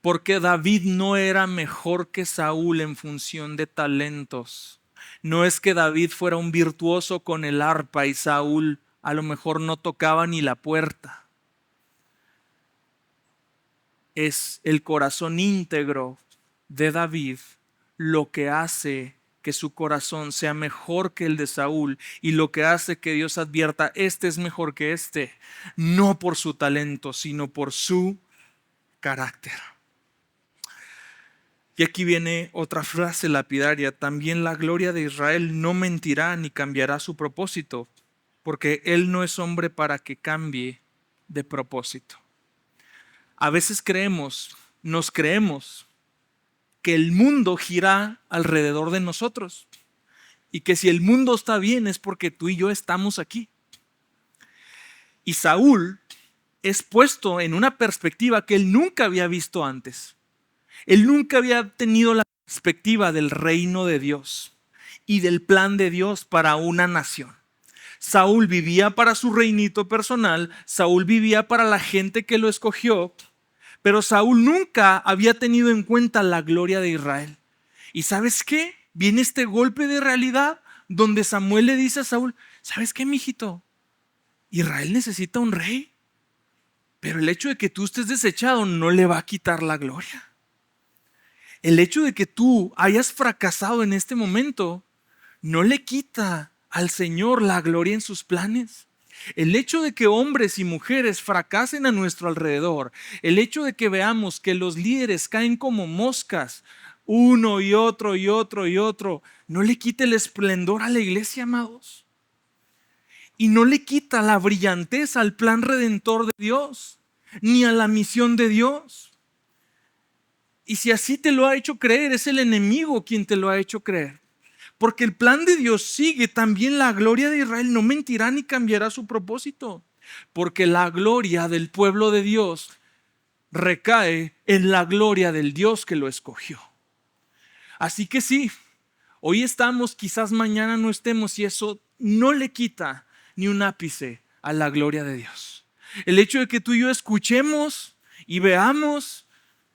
Porque David no era mejor que Saúl en función de talentos. No es que David fuera un virtuoso con el arpa y Saúl a lo mejor no tocaba ni la puerta. Es el corazón íntegro de David lo que hace que su corazón sea mejor que el de Saúl y lo que hace que Dios advierta, este es mejor que este, no por su talento, sino por su carácter. Y aquí viene otra frase lapidaria, también la gloria de Israel no mentirá ni cambiará su propósito, porque él no es hombre para que cambie de propósito. A veces nos creemos que el mundo gira alrededor de nosotros y que si el mundo está bien es porque tú y yo estamos aquí. Y Saúl es puesto en una perspectiva que él nunca había visto antes. Él nunca había tenido la perspectiva del reino de Dios. y del plan de Dios para una nación. Saúl vivía para su reinito personal, Saúl vivía para la gente que lo escogió, pero Saúl nunca había tenido en cuenta la gloria de Israel. ¿Y sabes qué? Viene este golpe de realidad donde Samuel le dice a Saúl, ¿sabes qué, mijito? Israel necesita un rey, pero el hecho de que tú estés desechado no le va a quitar la gloria. El hecho de que tú hayas fracasado en este momento no le quita al Señor la gloria en sus planes. El hecho de que hombres y mujeres fracasen a nuestro alrededor, el hecho de que veamos que los líderes caen como moscas, uno y otro y otro y otro, no le quita el esplendor a la iglesia, amados. Y no le quita la brillantez al plan redentor de Dios, ni a la misión de Dios. Y si así te lo ha hecho creer, es el enemigo quien te lo ha hecho creer. Porque el plan de Dios sigue, también la gloria de Israel no mentirá ni cambiará su propósito. Porque la gloria del pueblo de Dios recae en la gloria del Dios que lo escogió. Así que sí, hoy estamos, quizás mañana no estemos, y eso no le quita ni un ápice a la gloria de Dios. El hecho de que tú y yo escuchemos y veamos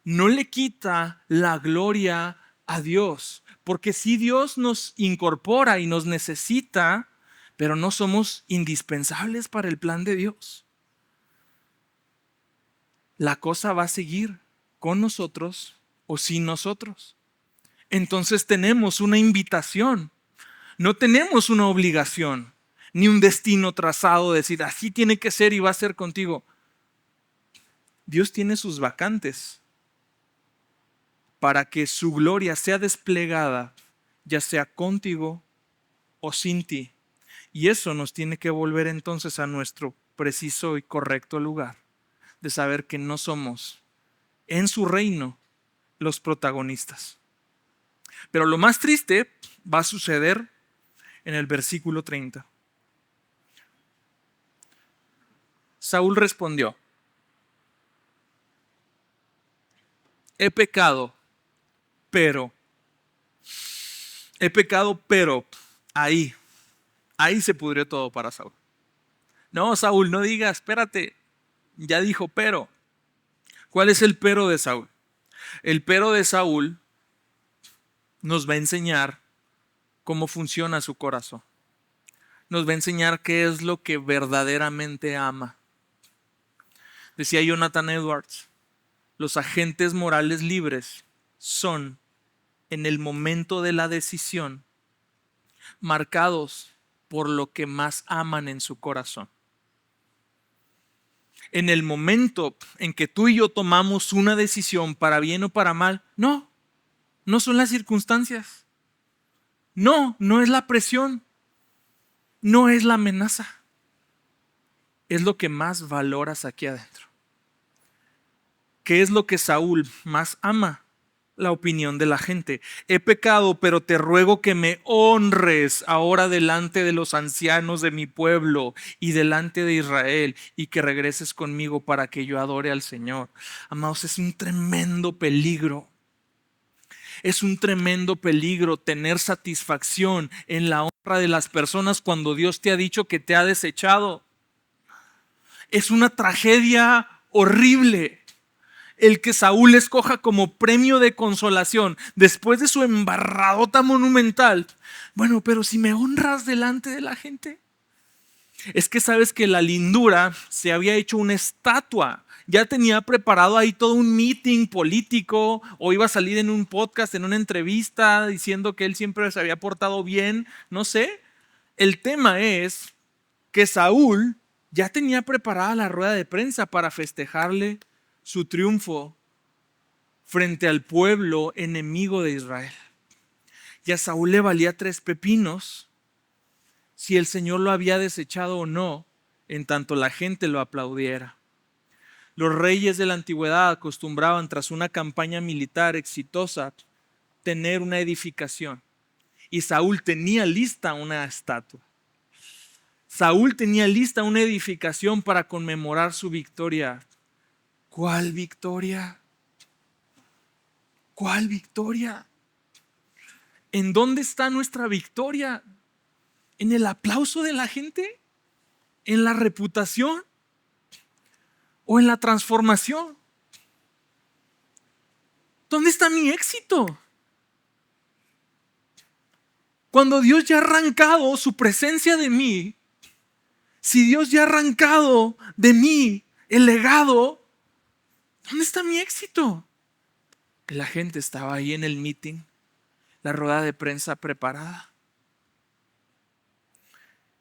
no le quita la gloria a Dios. Porque si Dios nos incorpora y nos necesita, pero no somos indispensables para el plan de Dios. La cosa va a seguir con nosotros o sin nosotros. Entonces tenemos una invitación, no tenemos una obligación, ni un destino trazado de decir así tiene que ser y va a ser contigo. Dios tiene sus vacantes para que su gloria sea desplegada, ya sea contigo o sin ti. Y eso nos tiene que volver entonces a nuestro preciso y correcto lugar, de saber que no somos en su reino los protagonistas. Pero lo más triste va a suceder en el versículo 30. Saúl respondió: he pecado, pero ahí se pudrió todo para Saúl. No, Saúl, no digas, espérate, ya dijo pero. ¿Cuál es el pero de Saúl? El pero de Saúl nos va a enseñar cómo funciona su corazón. Nos va a enseñar qué es lo que verdaderamente ama. Decía Jonathan Edwards, los agentes morales libres son, en el momento de la decisión, marcados por lo que más aman en su corazón. En el momento en que tú y yo tomamos una decisión para bien o para mal, no son las circunstancias. No es la presión. No es la amenaza. Es lo que más valoras aquí adentro. ¿Qué es lo que Saúl más ama? La opinión de la gente. He pecado, pero te ruego que me honres ahora delante de los ancianos de mi pueblo y delante de Israel, y que regreses conmigo para que yo adore al Señor. Amados, es un tremendo peligro. Es un tremendo peligro tener satisfacción en la honra de las personas cuando Dios te ha dicho que te ha desechado. Es una tragedia horrible el que Saúl escoja como premio de consolación después de su embarradota monumental. Bueno, pero si me honras delante de la gente. Es que sabes que la lindura se había hecho una estatua. Ya tenía preparado ahí todo un meeting político, o iba a salir en un podcast, en una entrevista, diciendo que él siempre se había portado bien. No sé. El tema es que Saúl ya tenía preparada la rueda de prensa para festejarle su triunfo frente al pueblo enemigo de Israel. Y a Saúl le valía 3 pepinos si el Señor lo había desechado o no, en tanto la gente lo aplaudiera. Los reyes de la antigüedad acostumbraban, tras una campaña militar exitosa, tener una edificación. Y Saúl tenía lista una estatua. Saúl tenía lista una edificación para conmemorar su victoria. ¿Cuál victoria? ¿Cuál victoria? ¿En dónde está nuestra victoria? ¿En el aplauso de la gente? ¿En la reputación? ¿O en la transformación? ¿Dónde está mi éxito? Cuando Dios ya ha arrancado su presencia de mí, si Dios ya ha arrancado de mí el legado, ¿dónde está mi éxito? La gente estaba ahí en el meeting, la rueda de prensa preparada.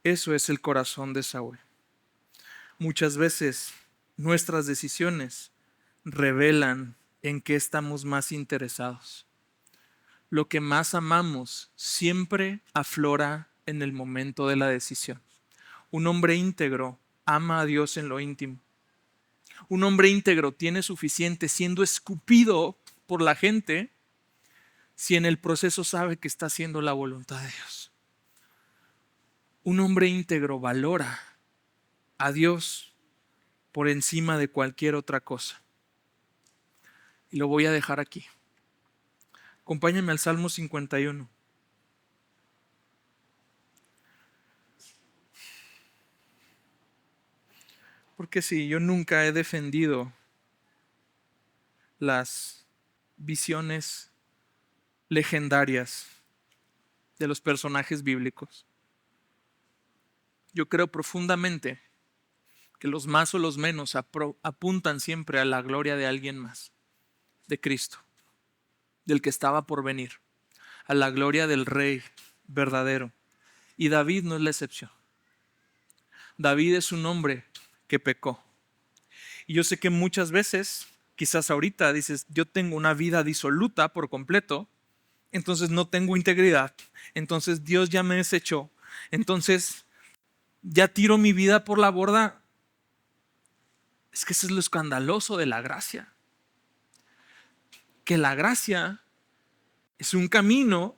Eso es el corazón de Saúl. Muchas veces nuestras decisiones revelan en qué estamos más interesados. Lo que más amamos siempre aflora en el momento de la decisión. Un hombre íntegro ama a Dios en lo íntimo. Un hombre íntegro tiene suficiente siendo escupido por la gente si en el proceso sabe que está haciendo la voluntad de Dios. Un hombre íntegro valora a Dios por encima de cualquier otra cosa. Y lo voy a dejar aquí. Acompáñame al Salmo 51. Porque sí, yo nunca he defendido las visiones legendarias de los personajes bíblicos. Yo creo profundamente que los más o los menos apuntan siempre a la gloria de alguien más, de Cristo, del que estaba por venir, a la gloria del Rey verdadero. Y David no es la excepción. David es un hombre que pecó. Y yo sé que muchas veces, quizás ahorita dices, yo tengo una vida disoluta por completo, entonces no tengo integridad, entonces Dios ya me desechó, entonces ya tiro mi vida por la borda. Es que eso es lo escandaloso de la gracia. Que la gracia es un camino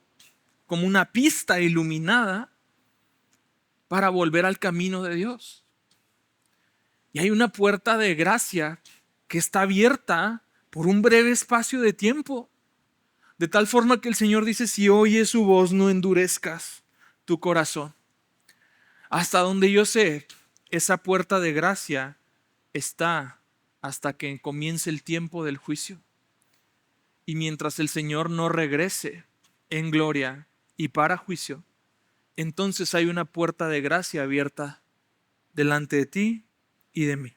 como una pista iluminada para volver al camino de Dios. Y hay una puerta de gracia que está abierta por un breve espacio de tiempo. De tal forma que el Señor dice, si oyes su voz, no endurezcas tu corazón. Hasta donde yo sé, esa puerta de gracia está hasta que comience el tiempo del juicio. Y mientras el Señor no regrese en gloria y para juicio, entonces hay una puerta de gracia abierta delante de ti y de mí.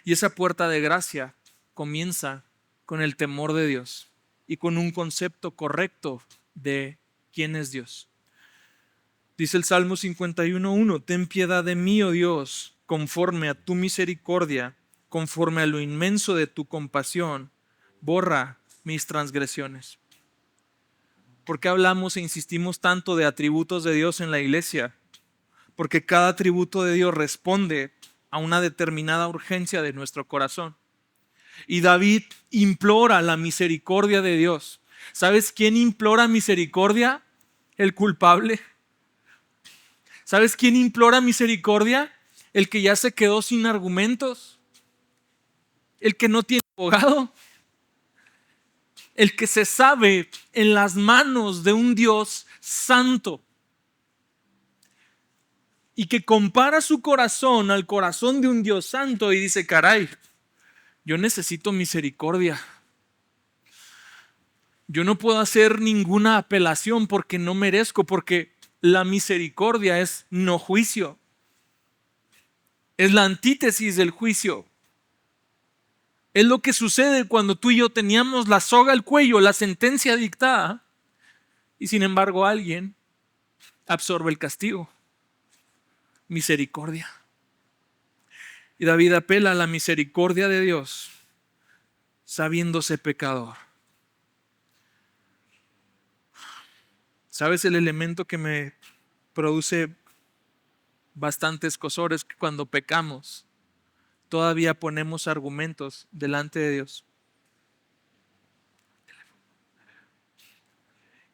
Y esa puerta de gracia comienza con el temor de Dios y con un concepto correcto de quién es Dios. Dice el Salmo 51:1, ten piedad de mí, oh Dios, conforme a tu misericordia, conforme a lo inmenso de tu compasión, borra mis transgresiones. ¿Por qué hablamos e insistimos tanto de atributos de Dios en la iglesia? Porque cada atributo de Dios responde a una determinada urgencia de nuestro corazón. Y David implora la misericordia de Dios. ¿Sabes quién implora misericordia? El culpable. ¿Sabes quién implora misericordia? El que ya se quedó sin argumentos. El que no tiene abogado. El que se sabe en las manos de un Dios santo. Y que compara su corazón al corazón de un Dios santo y dice, caray, yo necesito misericordia. Yo no puedo hacer ninguna apelación porque no merezco, porque la misericordia es no juicio. Es la antítesis del juicio. Es lo que sucede cuando tú y yo teníamos la soga al cuello, la sentencia dictada, y sin embargo alguien absorbe el castigo. Misericordia. Y David apela a la misericordia de Dios, sabiéndose pecador. ¿Sabes el elemento que me produce bastante escozor? Es que cuando pecamos, todavía ponemos argumentos delante de Dios.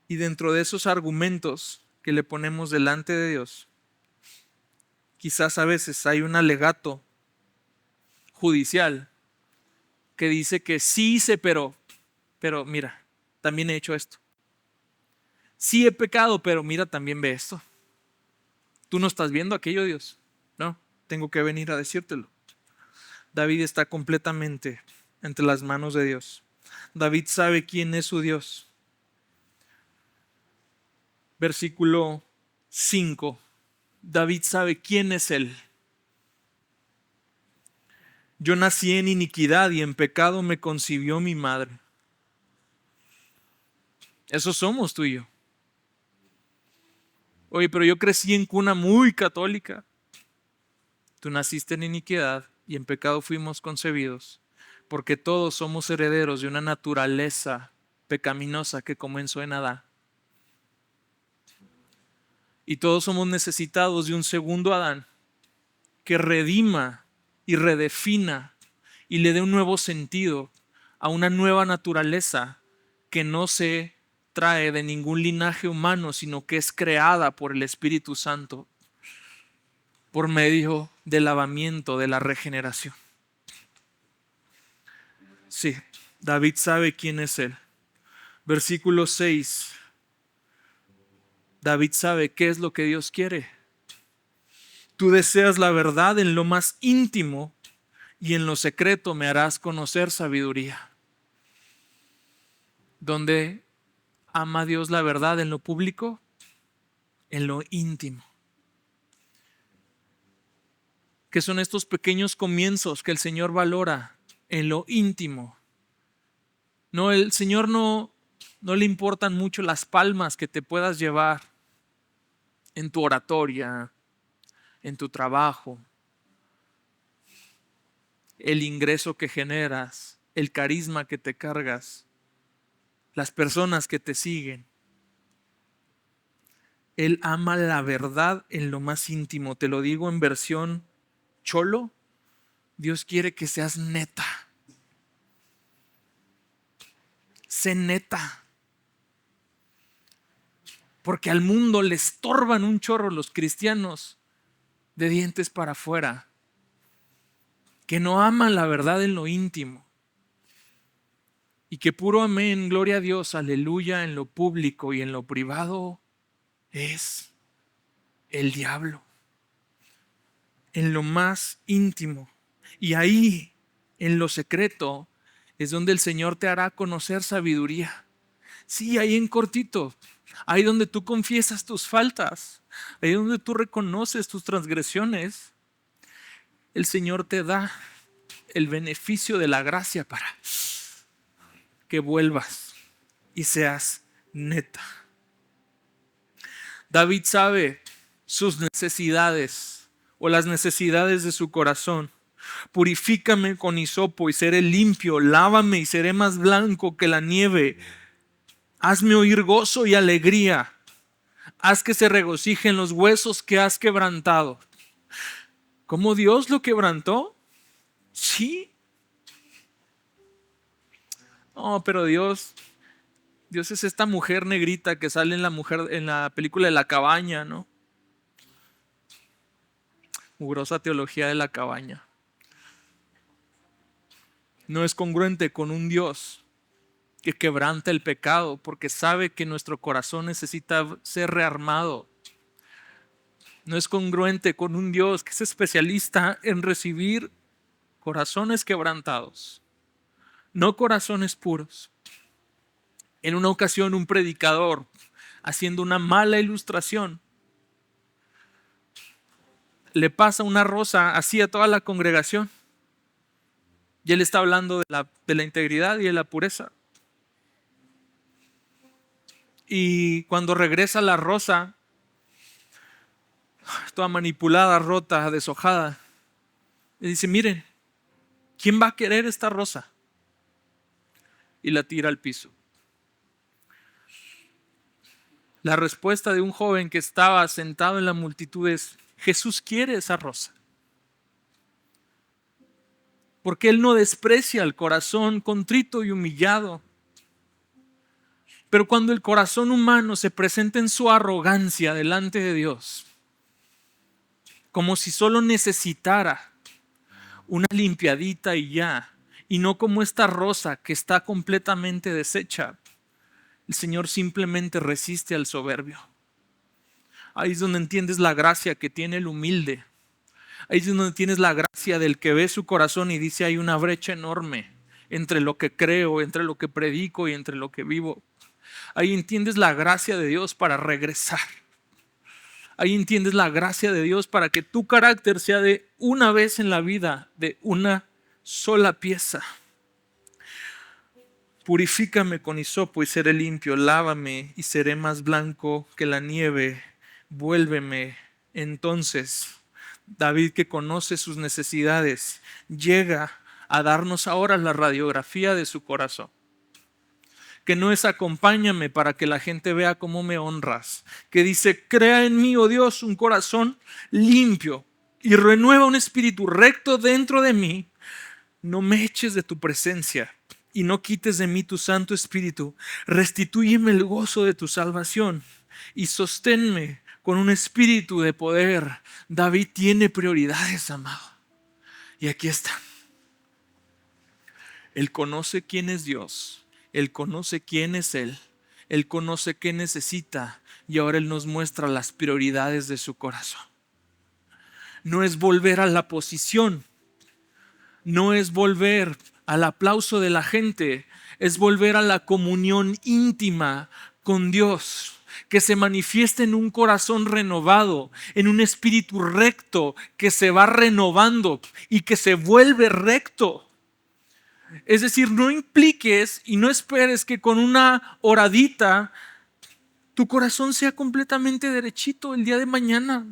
Y dentro de esos argumentos que le ponemos delante de Dios, quizás a veces hay un alegato judicial que dice que sí hice, pero mira, también he hecho esto. Sí he pecado, pero mira, también ve esto. Tú no estás viendo aquello, Dios. No, tengo que venir a decírtelo. David está completamente entre las manos de Dios. David sabe quién es su Dios. Versículo 5. David sabe quién es Él. Yo nací en iniquidad y en pecado me concibió mi madre. Eso somos tú y yo. Oye, pero yo crecí en cuna muy católica. Tú naciste en iniquidad y en pecado fuimos concebidos, porque todos somos herederos de una naturaleza pecaminosa que comenzó en Adán. Y todos somos necesitados de un segundo Adán que redima y redefina y le dé un nuevo sentido a una nueva naturaleza que no se trae de ningún linaje humano, sino que es creada por el Espíritu Santo por medio del lavamiento, de la regeneración. Sí, David sabe quién es Él. Versículo 6. David sabe qué es lo que Dios quiere. Tú deseas la verdad en lo más íntimo y en lo secreto me harás conocer sabiduría. ¿Dónde ama Dios la verdad? ¿En lo público? En lo íntimo. ¿Qué son estos pequeños comienzos que el Señor valora? En lo íntimo. No, el Señor no le importan mucho las palmas que te puedas llevar en tu oratoria, en tu trabajo, el ingreso que generas, el carisma que te cargas, las personas que te siguen. Él ama la verdad en lo más íntimo. Te lo digo en versión cholo. Dios quiere que seas neta. Sé neta. Porque al mundo le estorban un chorro los cristianos de dientes para afuera, que no aman la verdad en lo íntimo. Y que puro amén, gloria a Dios, aleluya, en lo público y en lo privado es el diablo. En lo más íntimo. Y ahí, en lo secreto, es donde el Señor te hará conocer sabiduría. Sí, ahí en cortito. Ahí donde tú confiesas tus faltas. Ahí donde tú reconoces tus transgresiones. El Señor te da el beneficio de la gracia para que vuelvas y seas neta. David sabe sus necesidades o las necesidades de su corazón. Purifícame con hisopo y seré limpio, lávame y seré más blanco que la nieve. Hazme oír gozo y alegría. Haz que se regocijen los huesos que has quebrantado. ¿Cómo Dios lo quebrantó? Sí. No, pero Dios es esta mujer negrita que sale en la película de La Cabaña, ¿no? Mugrosa teología de La Cabaña. No es congruente con un Dios que quebranta el pecado porque sabe que nuestro corazón necesita ser rearmado. No es congruente con un Dios que es especialista en recibir corazones quebrantados, no corazones puros. En una ocasión un predicador, haciendo una mala ilustración, le pasa una rosa así a toda la congregación. Y él está hablando de la integridad y de la pureza. Y cuando regresa la rosa, toda manipulada, rota, deshojada, le dice, miren, ¿quién va a querer esta rosa? Y la tira al piso. La respuesta de un joven que estaba sentado en la multitud es, Jesús quiere esa rosa. Porque Él no desprecia el corazón contrito y humillado. Pero cuando el corazón humano se presenta en su arrogancia delante de Dios, como si solo necesitara una limpiadita y ya, y no como esta rosa que está completamente deshecha, El Señor simplemente resiste al soberbio. Ahí es donde entiendes la gracia que tiene el humilde. Ahí es donde tienes la gracia del que ve su corazón y dice: hay una brecha enorme entre lo que creo, entre lo que predico y entre lo que vivo. Ahí entiendes la gracia de Dios para regresar. Ahí entiendes la gracia de Dios para que tu carácter sea de una vez en la vida, de una sola pieza. Purifícame con hisopo y seré limpio, lávame y seré más blanco que la nieve, vuélveme. Entonces David, que conoce sus necesidades, llega a darnos ahora la radiografía de su corazón. Que no es acompáñame para que la gente vea cómo me honras. Que dice: crea en mí, oh Dios, un corazón limpio y renueva un espíritu recto dentro de mí. No me eches de tu presencia y no quites de mí tu Santo Espíritu. Restitúyeme el gozo de tu salvación y sosténme con un espíritu de poder. David tiene prioridades, amado. Y aquí están. Él conoce quién es Dios. Él conoce quién es Él. Él conoce qué necesita. Y ahora Él nos muestra las prioridades de su corazón. No es volver a la posición. No es volver al aplauso de la gente. Es volver a la comunión íntima con Dios, que se manifiesta en un corazón renovado, en un espíritu recto que se va renovando y que se vuelve recto. Es decir, no impliques y no esperes que con una oradita tu corazón sea completamente derechito el día de mañana.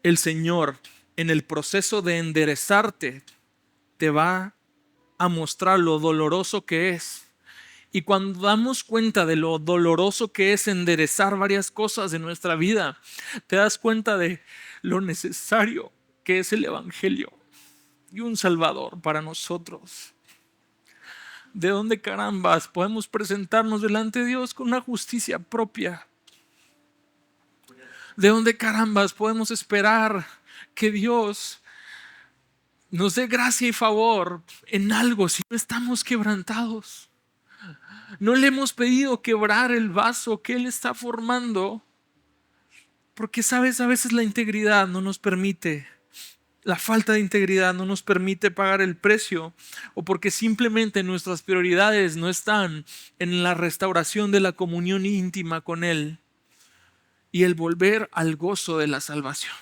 El Señor, en el proceso de enderezarte, te va a mostrar lo doloroso que es. Y cuando damos cuenta de lo doloroso que es enderezar varias cosas de nuestra vida, te das cuenta de lo necesario que es el Evangelio y un Salvador para nosotros. ¿De dónde carambas podemos presentarnos delante de Dios con una justicia propia? ¿De dónde carambas podemos esperar que Dios nos dé gracia y favor en algo si no estamos quebrantados? No le hemos pedido quebrar el vaso que Él está formando, porque sabes, a veces la integridad no nos permite. La falta de integridad no nos permite pagar el precio, o porque simplemente nuestras prioridades no están en la restauración de la comunión íntima con Él y el volver al gozo de la salvación.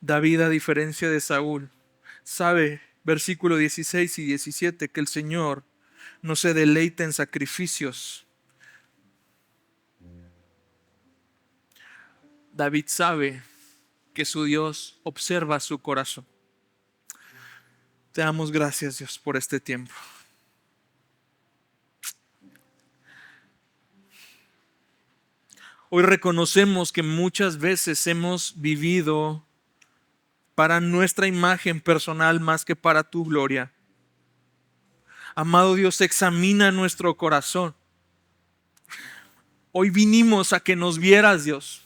David, a diferencia de Saúl, sabe, versículo 16 y 17, que el Señor no se deleita en sacrificios. David sabe que su Dios observa su corazón. Te damos gracias, Dios, por este tiempo. Hoy reconocemos que muchas veces hemos vivido para nuestra imagen personal más que para tu gloria. Amado Dios, examina nuestro corazón. Hoy vinimos a que nos vieras, Dios.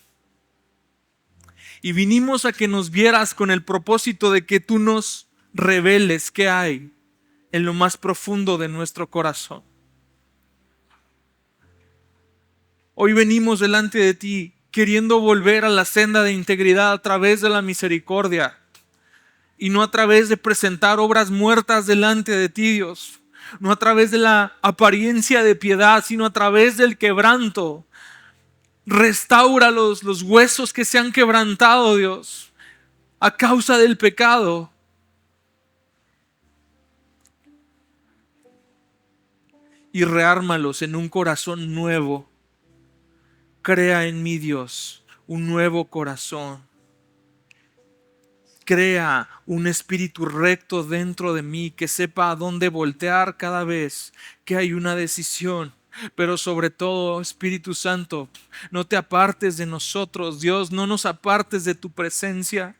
Y vinimos a que nos vieras con el propósito de que tú nos reveles qué hay en lo más profundo de nuestro corazón. Hoy venimos delante de ti queriendo volver a la senda de integridad a través de la misericordia y no a través de presentar obras muertas delante de ti, Dios. No a través de la apariencia de piedad, sino a través del quebranto. Restaura los huesos que se han quebrantado, Dios, a causa del pecado. Y reármalos en un corazón nuevo. Crea en mí, Dios, un nuevo corazón. Crea un espíritu recto dentro de mí que sepa a dónde voltear cada vez que hay una decisión. Pero sobre todo, Espíritu Santo, no te apartes de nosotros, Dios, no nos apartes de tu presencia.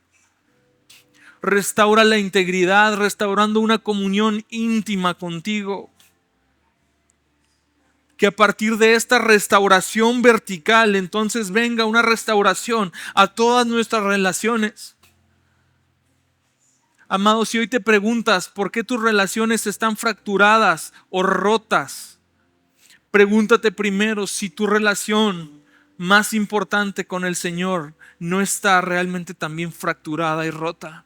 Restaura la integridad, restaurando una comunión íntima contigo. Que a partir de esta restauración vertical, entonces venga una restauración a todas nuestras relaciones. Amado, si hoy te preguntas por qué tus relaciones están fracturadas o rotas, pregúntate primero si tu relación más importante con el Señor no está realmente también fracturada y rota.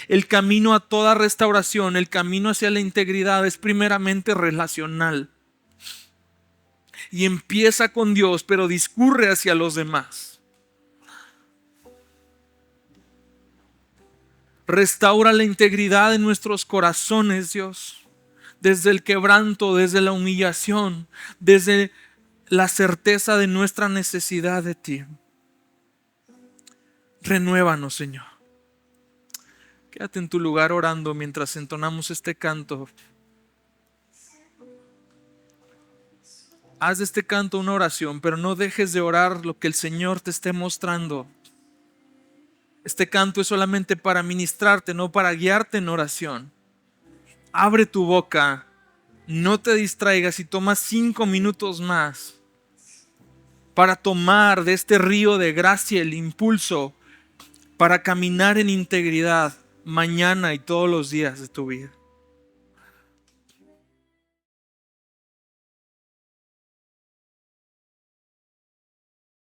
El camino a toda restauración, el camino hacia la integridad es primeramente relacional. Y empieza con Dios, pero discurre hacia los demás. Restaura la integridad de nuestros corazones, Dios. Desde el quebranto, desde la humillación, desde la certeza de nuestra necesidad de ti. Renuévanos, Señor. Quédate en tu lugar orando mientras entonamos este canto. Haz de este canto una oración, pero no dejes de orar lo que el Señor te esté mostrando. Este canto es solamente para ministrarte, no para guiarte en oración. Abre tu boca, no te distraigas y toma 5 minutos más para tomar de este río de gracia el impulso para caminar en integridad mañana y todos los días de tu vida.